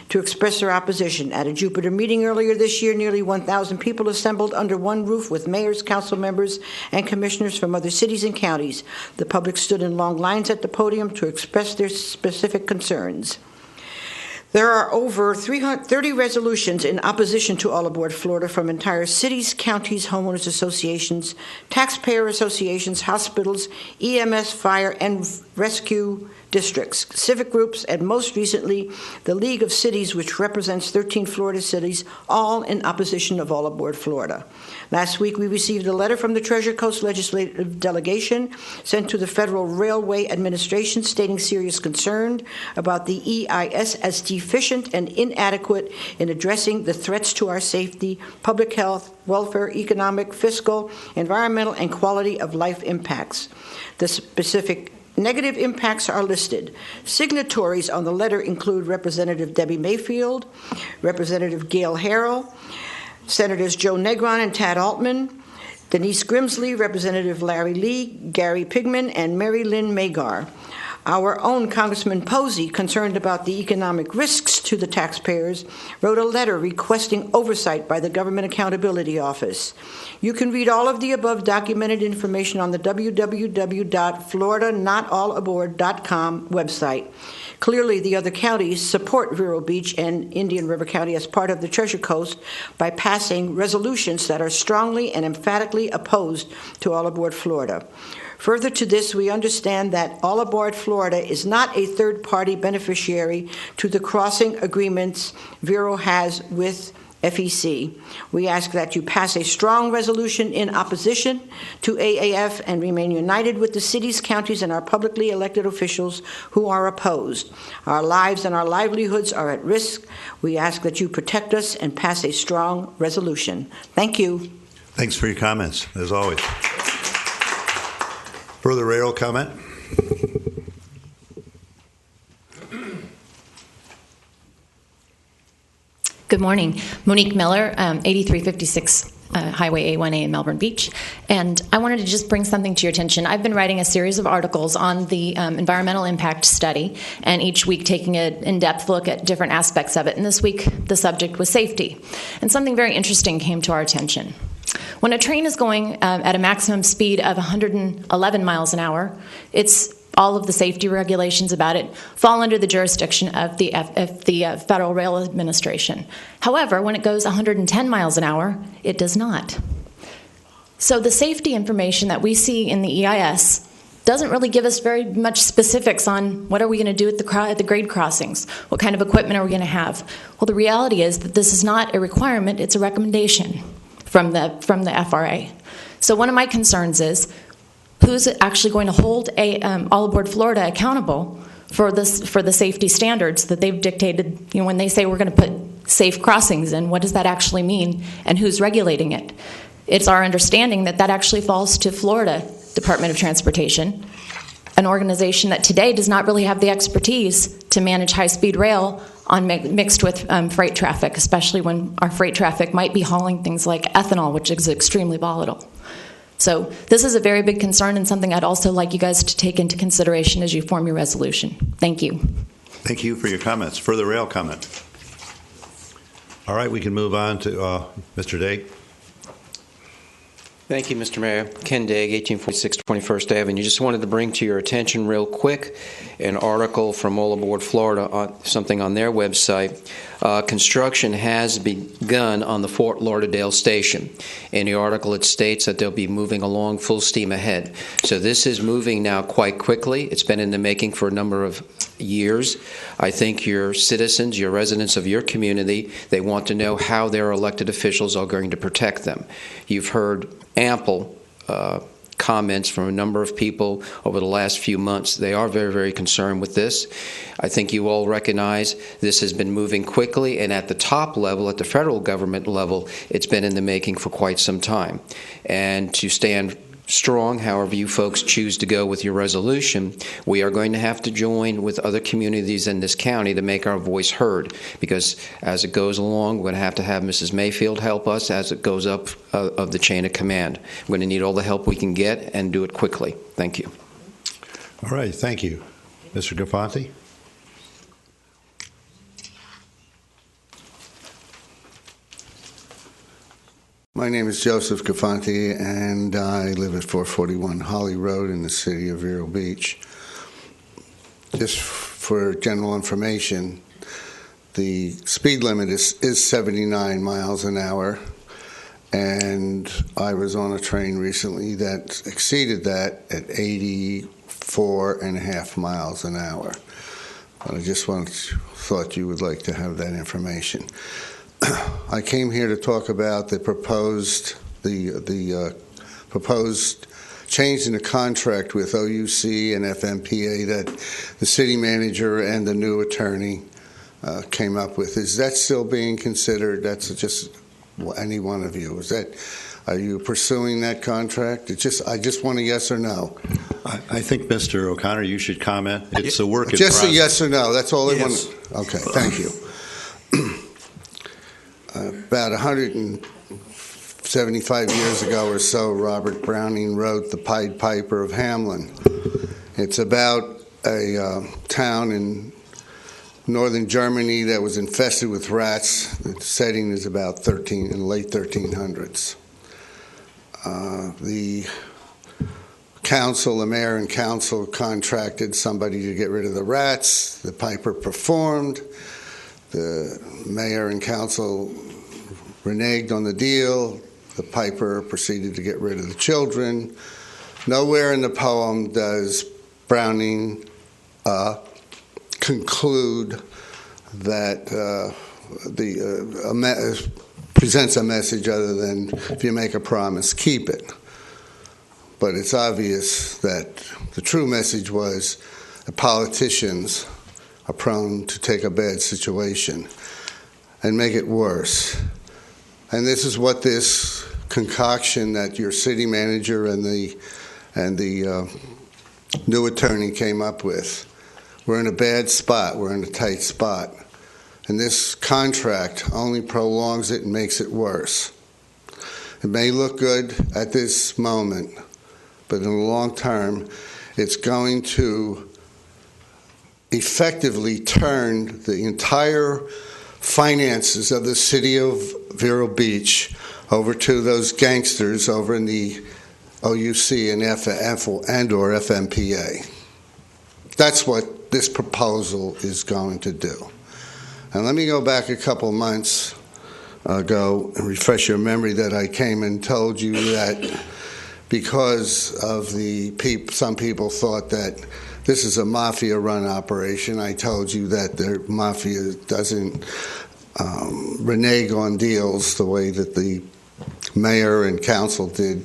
to express their opposition. At a Jupiter meeting earlier this year, nearly 1,000 people assembled under one roof with mayors, council members, and commissioners from other cities and counties. The public stood in long lines at the podium to express their specific concerns. There are over 30 resolutions in opposition to All Aboard Florida from entire cities, counties, homeowners associations, taxpayer associations, hospitals, EMS, fire, and rescue districts, civic groups, and most recently, the League of Cities, which represents 13 Florida cities, all in opposition of All Aboard Florida. Last week, we received a letter from the Treasure Coast Legislative Delegation sent to the Federal Railway Administration stating serious concern about the EIS as deficient and inadequate in addressing the threats to our safety, public health, welfare, economic, fiscal, environmental, and quality of life impacts. The specific negative impacts are listed. Signatories on the letter include Representative Debbie Mayfield, Representative Gail Harrell, Senators Joe Negron and Tad Altman, Denise Grimsley, Representative Larry Lee, Gary Pigman, and Mary Lynn Magar. Our own Congressman Posey, concerned about the economic risks to the taxpayers, wrote a letter requesting oversight by the Government Accountability Office. You can read all of the above documented information on the www.floridanotallaboard.com website. Clearly, the other counties support Vero Beach and Indian River County as part of the Treasure Coast by passing resolutions that are strongly and emphatically opposed to All Aboard Florida. Further to this, we understand that All Aboard Florida is not a third-party beneficiary to the crossing agreements Vero has with FEC. We ask that you pass a strong resolution in opposition to AAF and remain united with the cities, counties, and our publicly elected officials who are opposed. Our lives and our livelihoods are at risk. We ask that you protect us and pass a strong resolution. Thank you. Thanks for your comments, as always. Further rail comment? Good morning. Monique Miller, 8356 Highway A1A in Melbourne Beach. And I wanted to just bring something to your attention. I've been writing a series of articles on the environmental impact study, and each week taking an in-depth look at different aspects of it. And this week, the subject was safety. And something very interesting came to our attention. When a train is going at a maximum speed of 111 miles an hour, all of the safety regulations about it fall under the jurisdiction of the Federal Rail Administration. However, when it goes 110 miles an hour, it does not. So the safety information that we see in the EIS doesn't really give us very much specifics on what are we going to do at the grade crossings, what kind of equipment are we going to have. Well, the reality is that this is not a requirement, it's a recommendation from the FRA. So one of my concerns is, who's actually going to hold All Aboard Florida accountable for the safety standards that they've dictated? When they say we're going to put safe crossings in, what does that actually mean, and who's regulating it? It's our understanding that that actually falls to Florida Department of Transportation, an organization that today does not really have the expertise to manage high-speed rail mixed with freight traffic, especially when our freight traffic might be hauling things like ethanol, which is extremely volatile. So this is a very big concern and something I'd also like you guys to take into consideration as you form your resolution. Thank you. Thank you for your comments. Further rail comment? All right, we can move on to Mr. Dake. Thank you, Mr. Mayor. Ken Daig, 1846 21st Avenue. Just wanted to bring to your attention real quick an article from All Aboard Florida, on something on their website. Construction has begun on the Fort Lauderdale station. In the article, it states that they'll be moving along full steam ahead. So this is moving now quite quickly. It's been in the making for a number of years. I think your citizens, your residents of your community, they want to know how their elected officials are going to protect them. You've heard ample comments from a number of people over the last few months. They are very, very concerned with this. I think you all recognize this has been moving quickly, and at the top level, at the federal government level, it's been in the making for quite some time. And to stand strong, however you folks choose to go with your resolution, we are going to have to join with other communities in this county to make our voice heard, because as it goes along, we're going to have Mrs. Mayfield help us as it goes up of the chain of command. We're going to need all the help we can get and do it quickly. Thank you. All right, thank you. Mr. Gafanti? My name is Joseph Gafanti, and I live at 441 Holly Road in the city of Vero Beach. Just for general information, the speed limit is 79 miles an hour, and I was on a train recently that exceeded that at 84.5 miles an hour. But I just thought you would like to have that information. I came here to talk about the proposed change in the contract with OUC and FMPA that the city manager and the new attorney came up with. Is that still being considered? That's just any one of you. Are you pursuing that contract? I just want a yes or no. I think, Mr. O'Connor, you should comment. It's a work in just process. A yes or no. That's all I Yes. want. Okay, thank you. About 175 years ago or so, Robert Browning wrote The Pied Piper of Hamelin. It's about a town in northern Germany that was infested with rats. The setting is about in the late 1300s. The mayor and council contracted somebody to get rid of the rats. The piper performed. The mayor and council reneged on the deal. The piper proceeded to get rid of the children. Nowhere in the poem does Browning conclude that presents a message other than if you make a promise, keep it. But it's obvious that the true message was that politicians are prone to take a bad situation and make it worse. And this is what this concoction that your city manager and the new attorney came up with. We're in a bad spot. We're in a tight spot. And this contract only prolongs it and makes it worse. It may look good at this moment, but in the long term, it's going to effectively turn the entire finances of the city of Vero Beach over to those gangsters over in the OUC and or FMPA. That's what this proposal is going to do. And let me go back a couple months ago and refresh your memory that I came and told you that because of some people thought that this is a mafia-run operation. I told you that the mafia doesn't renege on deals the way that the mayor and council did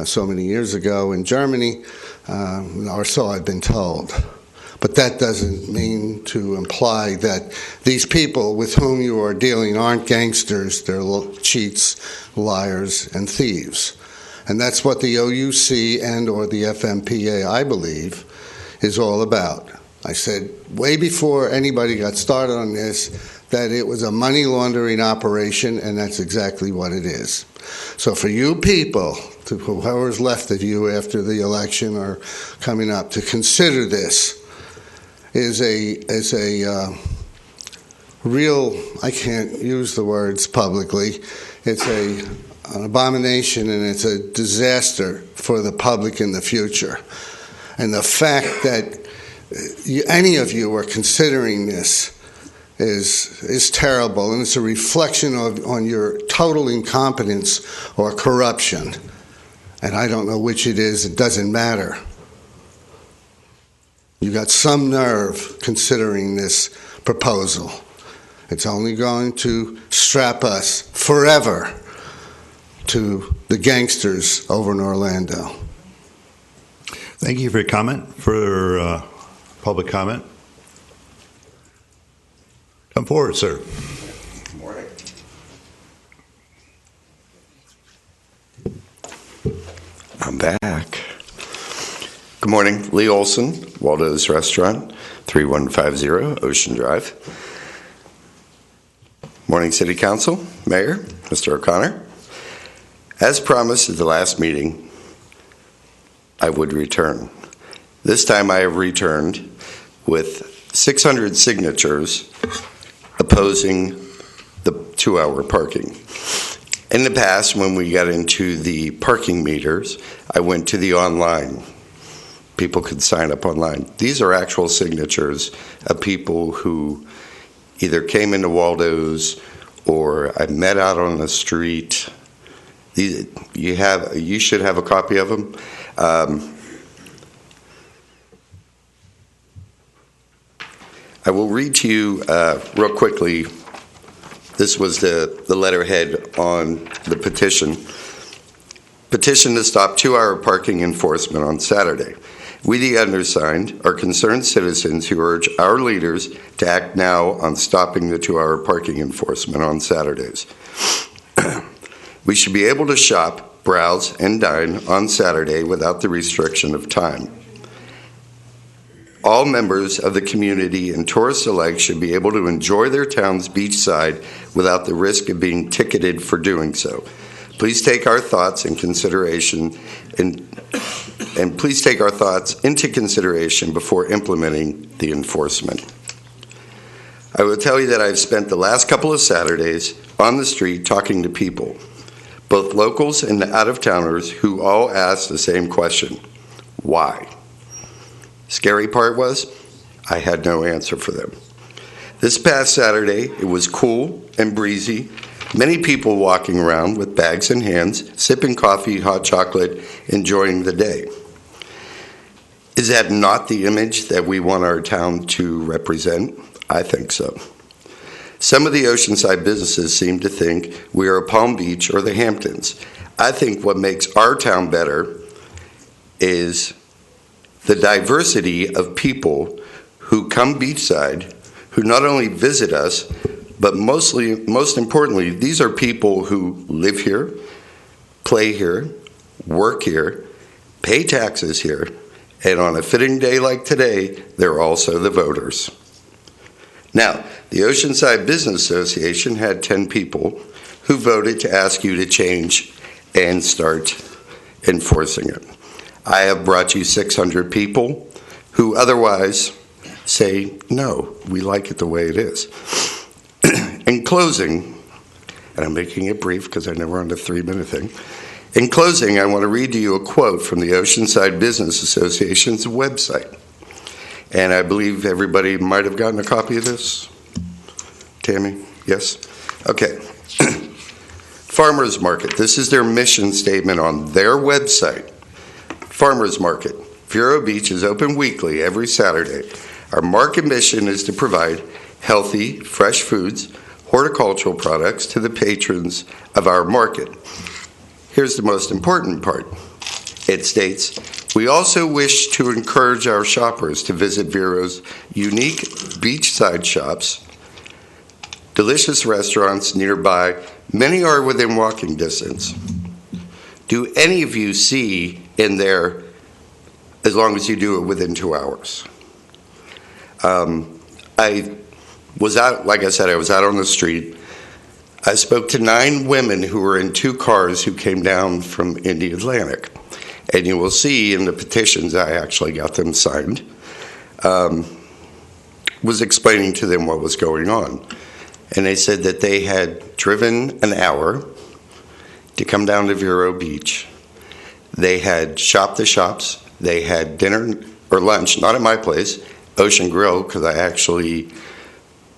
so many years ago in Germany, or so I've been told. But that doesn't mean to imply that these people with whom you are dealing aren't gangsters. They're cheats, liars, and thieves. And that's what the OUC and or the FMPA, I believe, is all about. I said way before anybody got started on this that it was a money laundering operation, and that's exactly what it is. So for you people, to whoever's left of you after the election or coming up, to consider this is a real, I can't use the words publicly, it's an abomination and it's a disaster for the public in the future. And the fact that any of you are considering this is terrible, and it's a reflection on your total incompetence or corruption. And I don't know which it is, it doesn't matter. You got some nerve considering this proposal. It's only going to strap us forever to the gangsters over in Orlando. Thank you for your comment. For public comment. Come forward, sir. Good morning. I'm back. Good morning. Lee Olson, Waldo's Restaurant, 3150 Ocean Drive. Morning, City Council, Mayor, Mr. O'Connor. As promised at the last meeting, I would return. This time I have returned with 600 signatures opposing the 2-hour parking. In the past, when we got into the parking meters, I went to the online. People could sign up online. These are actual signatures of people who either came into Waldo's or I met out on the street. You should have a copy of them. I will read to you real quickly. This was the letterhead on the petition. Petition to stop 2-hour parking enforcement on Saturday. We, the undersigned, are concerned citizens who urge our leaders to act now on stopping the 2-hour parking enforcement on Saturdays. We should be able to shop, browse, and dine on Saturday without the restriction of time. All members of the community and tourists alike should be able to enjoy their town's beachside without the risk of being ticketed for doing so. Please take our thoughts in consideration and please take our thoughts into consideration before implementing the enforcement. I will tell you that I've spent the last couple of Saturdays on the street talking to people, both locals and out-of-towners, who all ask the same question: why? Scary part was, I had no answer for them. This past Saturday, it was cool and breezy. Many people walking around with bags in hands, sipping coffee, hot chocolate, enjoying the day. Is that not the image that we want our town to represent? I think so. Some of the Oceanside businesses seem to think we are Palm Beach or the Hamptons. I think what makes our town better is the diversity of people who come beachside, who not only visit us, but most importantly, these are people who live here, play here, work here, pay taxes here, and on a fitting day like today, they're also the voters. Now, the Oceanside Business Association had 10 people who voted to ask you to change and start enforcing it. I have brought you 600 people who otherwise say, no, we like it the way it is. In closing, and I'm making it brief because I never on the 3-minute thing. In closing, I want to read to you a quote from the Oceanside Business Association's website. And I believe everybody might have gotten a copy of this. Tammy, yes? Okay. Farmers Market. This is their mission statement on their website. Farmers Market. Vero Beach is open weekly every Saturday. Our market mission is to provide healthy, fresh foods, horticultural products to the patrons of our market. Here's the most important part. It states, "We also wish to encourage our shoppers to visit Vero's unique beachside shops, delicious restaurants nearby. Many are within walking distance. Do any of you see in there, as long as you do it within 2 hours?" I was out, like I said, I was out on the street. I spoke to 9 women who were in 2 cars who came down from Indian Atlantic. And you will see in the petitions, I actually got them signed, was explaining to them what was going on. And they said that they had driven an hour to come down to Vero Beach. They had shopped the shops. They had dinner or lunch, not at my place, Ocean Grill, because I actually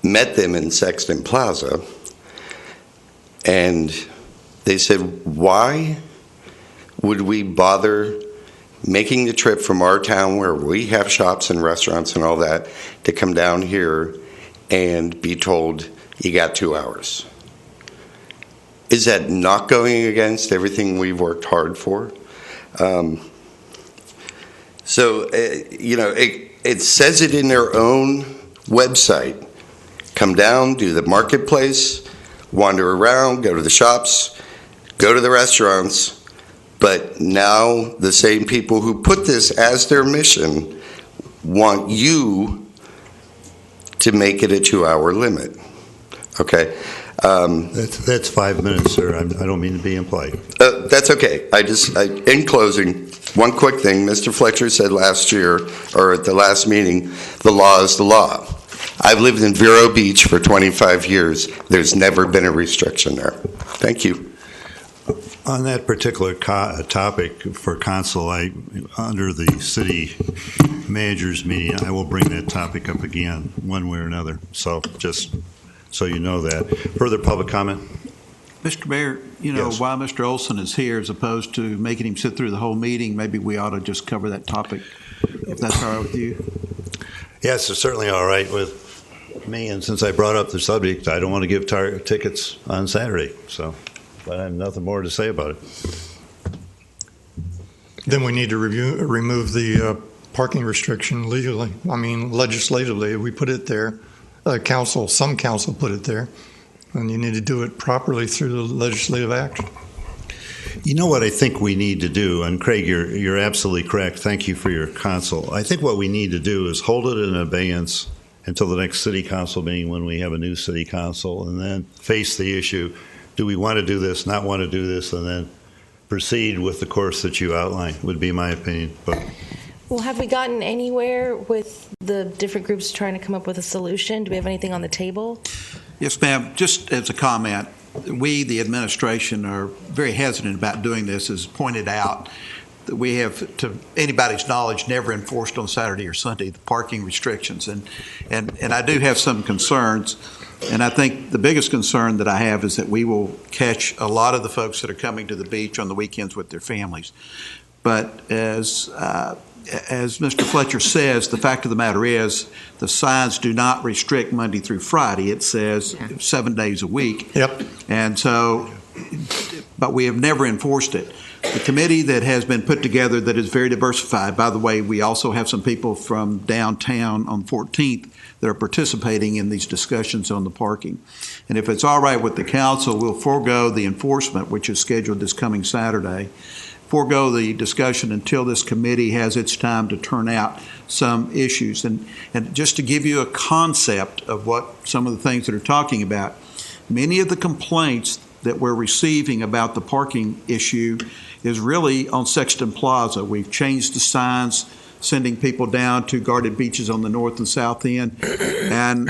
met them in Sexton Plaza. And they said, why would we bother making the trip from our town where we have shops and restaurants and all that to come down here and be told you got 2 hours? Is that not going against everything we've worked hard for? It says it in their own website. Come down, do the marketplace, wander around, go to the shops, go to the restaurants. But now the same people who put this as their mission want you to make it a 2-hour limit. Okay? That's 5 minutes, sir. I don't mean to be impolite. That's okay. In closing, one quick thing. Mr. Fletcher said last year, or at the last meeting, the law is the law. I've lived in Vero Beach for 25 years. There's never been a restriction there. Thank you. On that particular topic for council, under the city manager's meeting, I will bring that topic up again, one way or another. So just so you know that. Further public comment? Mr. Mayor, Yes. while Mr. Olson is here, as opposed to making him sit through the whole meeting, maybe we ought to just cover that topic, if that's all right with you. Yes, it's certainly all right with me. And since I brought up the subject, I don't want to give tickets on Saturday. But I have nothing more to say about it. Then we need to remove the parking restriction legally. I mean, legislatively, we put it there. Some council put it there. And you need to do it properly through the legislative action. You know what I think we need to do, and Craig, you're absolutely correct. Thank you for your counsel. I think what we need to do is hold it in abeyance until the next city council meeting when we have a new city council, and then face the issue. Do we want to do this, not want to do this, and then proceed with the course that you outlined, would be my opinion. But Well, have we gotten anywhere with the different groups trying to come up with a solution? Do we have anything on the table? Yes, ma'am. Just as a comment, we, the administration, are very hesitant about doing this. As pointed out, that we have, to anybody's knowledge, never enforced on Saturday or Sunday the parking restrictions. And I do have some concerns. And I think the biggest concern that I have is that we will catch a lot of the folks that are coming to the beach on the weekends with their families. But as Mr. Fletcher says, the fact of the matter is the signs do not restrict Monday through Friday. It says 7 days a week. Yep. And so, but we have never enforced it. The committee that has been put together that is very diversified, by the way, we also have some people from downtown on 14th that are participating in these discussions on the parking. And if it's all right with the council, we'll forego the enforcement, which is scheduled this coming Saturday, forego the discussion until this committee has its time to turn out some issues. And just to give you a concept of what some of the things that are talking about, many of the complaints that we're receiving about the parking issue is really on Sexton Plaza. We've changed the signs, sending people down to guarded beaches on the north and south end. And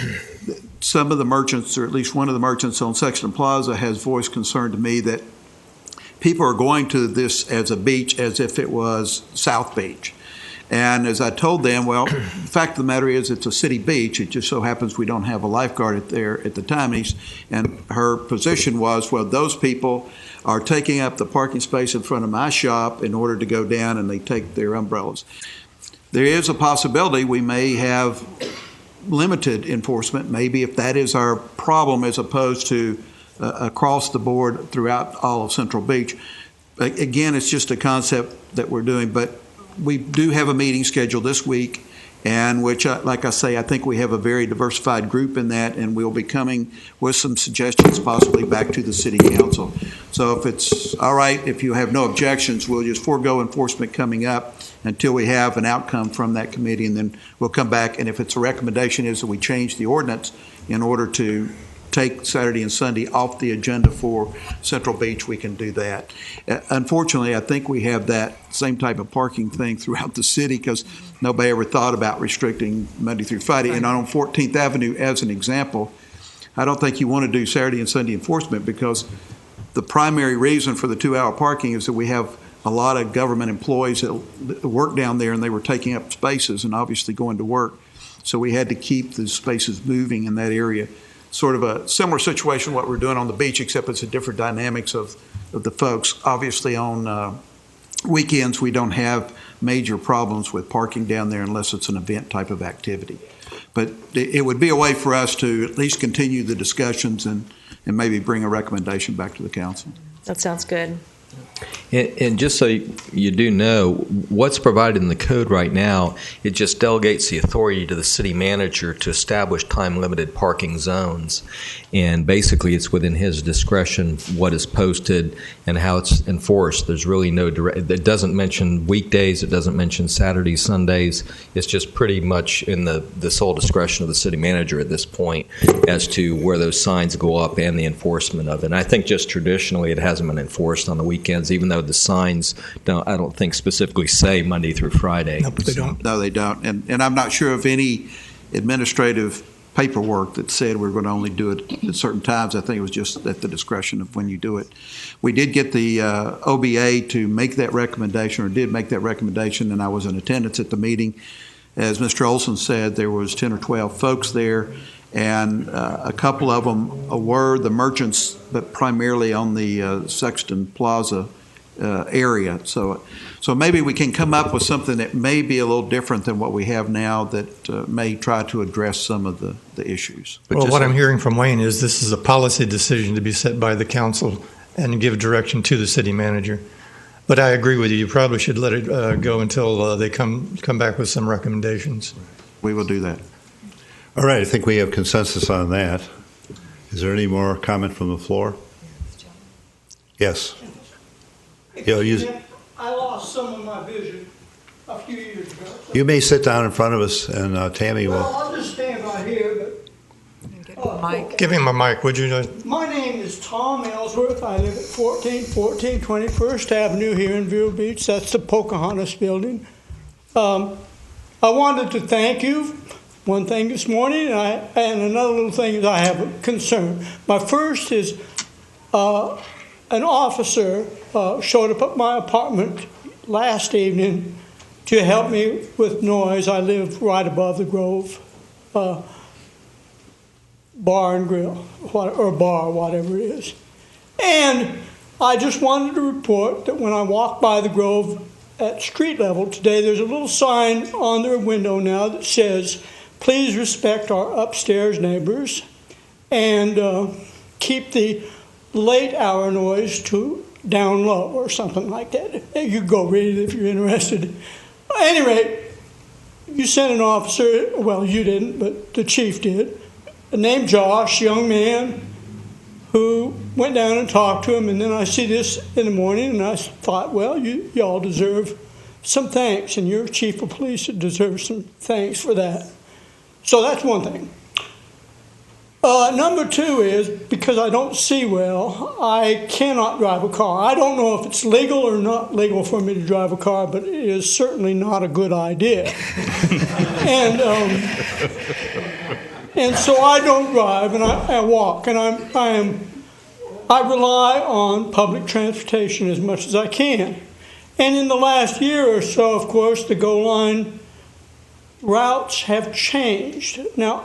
some of the merchants, or at least one of the merchants on Sexton Plaza, has voiced concern to me that people are going to this as a beach as if it was South Beach. And as I told them, well, the fact of the matter is it's a city beach. It just so happens we don't have a lifeguard there at the time. And her position was, well, those people are taking up the parking space in front of my shop in order to go down, and they take their umbrellas. There is a possibility we may have limited enforcement, maybe if that is our problem, as opposed to across the board throughout all of Central Beach. again, it's just a concept that we're doing, but we do have a meeting scheduled this week, and which, like I say, I think we have a very diversified group in that, and we'll be coming with some suggestions possibly back to the city council. So if it's all right, if you have no objections, we'll just forego enforcement coming up until we have an outcome from that committee, and then we'll come back, and if it's a recommendation is that we change the ordinance in order to take Saturday and Sunday off the agenda for Central Beach, we can do that. Unfortunately, I think we have that same type of parking thing throughout the city because nobody ever thought about restricting Monday through Friday. And on 14th Avenue, as an example, I don't think you want to do Saturday and Sunday enforcement because the primary reason for the 2-hour parking is that we have a lot of government employees that work down there, and they were taking up spaces and obviously going to work. So we had to keep the spaces moving in that area. Sort of a similar situation to what we're doing on the beach, except it's a different dynamics of the folks. Obviously, on weekends, we don't have major problems with parking down there unless it's an event type of activity. But it would be a way for us to at least continue the discussions and maybe bring a recommendation back to the council. That sounds good. And just so you do know, what's provided in the code right now, it just delegates the authority to the city manager to establish time-limited parking zones. And basically, it's within his discretion what is posted and how it's enforced. There's really no direct, it doesn't mention weekdays, it doesn't mention Saturdays, Sundays. It's just pretty much in the sole discretion of the city manager at this point as to where those signs go up and the enforcement of it. And I think just traditionally it hasn't been enforced on the weekends, even though the signs I don't think specifically say Monday through Friday. No, they don't. No, they don't. And I'm not sure of any administrative paperwork that said we're going to only do it at certain times. I think it was just at the discretion of when you do it. We did get the OBA to make that recommendation, or did make that recommendation, and I was in attendance at the meeting. As Mr. Olson said, there was 10 or 12 folks there, and a couple of them were the merchants, but primarily on the Sexton Plaza area. So maybe we can come up with something that may be a little different than what we have now that may try to address some of the issues. Well, what I'm hearing from Wayne is this is a policy decision to be set by the council and give direction to the city manager. But I agree with you. You probably should let it go until they come back with some recommendations. We will do that. All right. I think we have consensus on that. Is there any more comment from the floor? Yes. I lost some of my vision a few years ago. You may sit down in front of us, and Tammy will. Well, I'll just stand right here. But give him a mic, would you? My name is Tom Ellsworth. I live at 1414 21st Avenue here in Vero Beach. That's the Pocahontas building. I wanted to thank you. One thing this morning, and another little thing is I have a concern. My first is an officer showed up at my apartment last evening to help me with noise. I live right above the Grove Bar and Grill, or bar, whatever it is. And I just wanted to report that when I walk by the Grove at street level today, there's a little sign on their window now that says, "Please respect our upstairs neighbors and keep the late hour noise to down low," or something like that. You can go read it if you're interested. At any rate, you sent an officer, well, you didn't, but the chief did, named Josh, young man, who went down and talked to him. And then I see this in the morning, and I thought, well, y'all deserve some thanks, and you're chief of police that deserves some thanks for that. So that's one thing. Number two is, because I don't see well, I cannot drive a car. I don't know if it's legal or not legal for me to drive a car, but it is certainly not a good idea. And so I don't drive, and I walk, and I rely on public transportation as much as I can. And in the last year or so, of course, the GO line routes have changed. Now,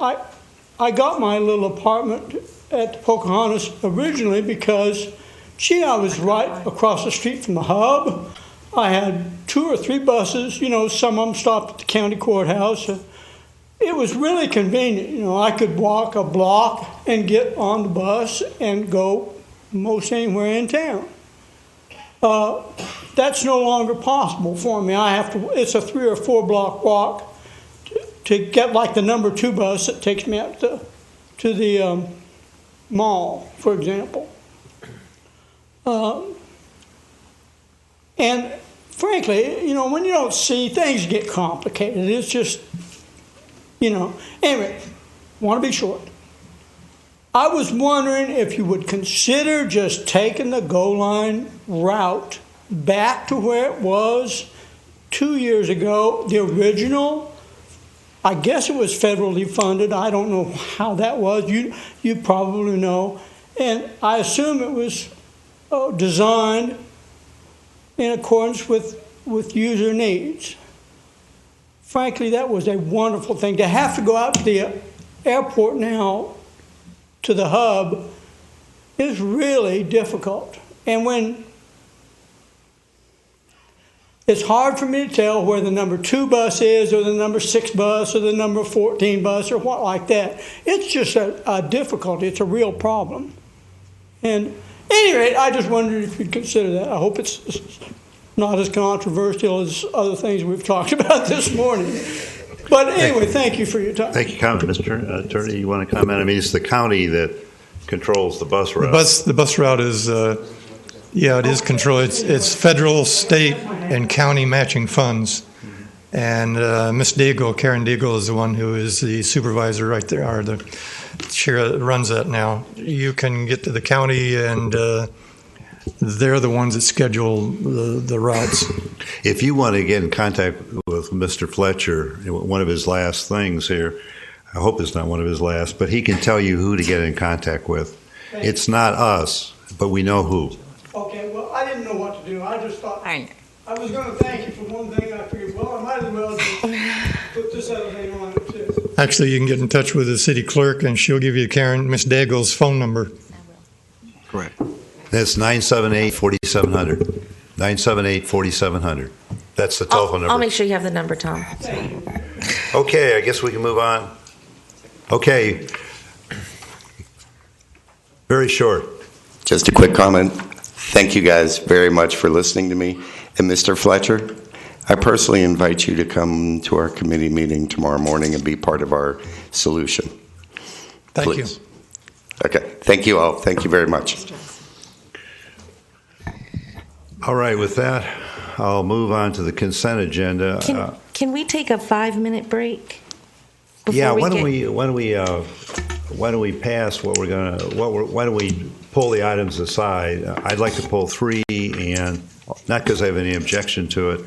I got my little apartment at the Pocahontas originally because, I was right across the street from the hub. I had 2 or 3 buses, some of them stopped at the county courthouse. It was really convenient. I could walk a block and get on the bus and go most anywhere in town. that's no longer possible for me. It's a 3 or 4 block walk to get like the number 2 bus that takes me up to the mall, for example. And frankly, you know, when you don't see, things get complicated. It's just, you know. Anyway, want to be short. I was wondering if you would consider just taking the GO line route back to where it was 2 years ago, the original. I guess it was federally funded. I don't know how that was. You probably know. And I assume it was designed in accordance with user needs. Frankly, that was a wonderful thing. To have to go out to the airport now to the hub is really difficult. And when it's hard for me to tell where the number 2 bus is or the number 6 bus or the number 14 bus or what like that. It's just a difficulty. It's a real problem. And at any rate, I just wondered if you'd consider that. I hope it's not as controversial as other things we've talked about this morning. But anyway, thank you for your time. Thank you, Mr. Attorney. You want to comment? I mean, it's the county that controls the bus route. The bus route is, it is controlled. It's federal, state, and county matching funds. And Ms. Daigle, Karen Daigle, is the one who is the supervisor right there, or the chair that runs that now. You can get to the county, and they're the ones that schedule the routes. If you want to get in contact with Mr. Fletcher, one of his last things here, I hope it's not one of his last, but he can tell you who to get in contact with. It's not us, but we know who. Okay, well, I didn't know what to do. I just thought I was going to thank you for one thing. I figured, well, I might as well just put this other thing on it too. Actually, you can get in touch with the city clerk, and she'll give you Ms. Daigle's phone number. Correct. That's 978-4700. 978-4700. That's the telephone number. I'll make sure you have the number, Tom. Okay, I guess we can move on. Okay. Very short. Just a quick comment. Thank you guys very much for listening to me. And Mr. Fletcher, I personally invite you to come to our committee meeting tomorrow morning and be part of our solution. Thank Please. you. Okay. Thank you all. Thank you very much. All right, with that, I'll move on to the consent agenda. Can we take a 5-minute break? Yeah, why don't we pass what we're going to, why don't we pull the items aside? I'd like to pull 3, and not because I have any objection to it,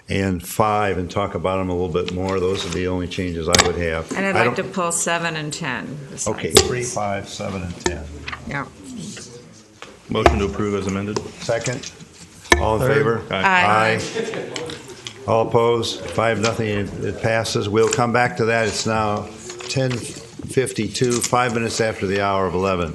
and 5, and talk about them a little bit more. Those are the only changes I would have. And I'd like to pull 7 and 10. Okay, 3, 5, 7, and 10. Yeah. Motion to approve as amended. Second. All in favor? Aye. All opposed? 5-0. It passes. We'll come back to that. It's now 10:52, 5 minutes after the hour of 11.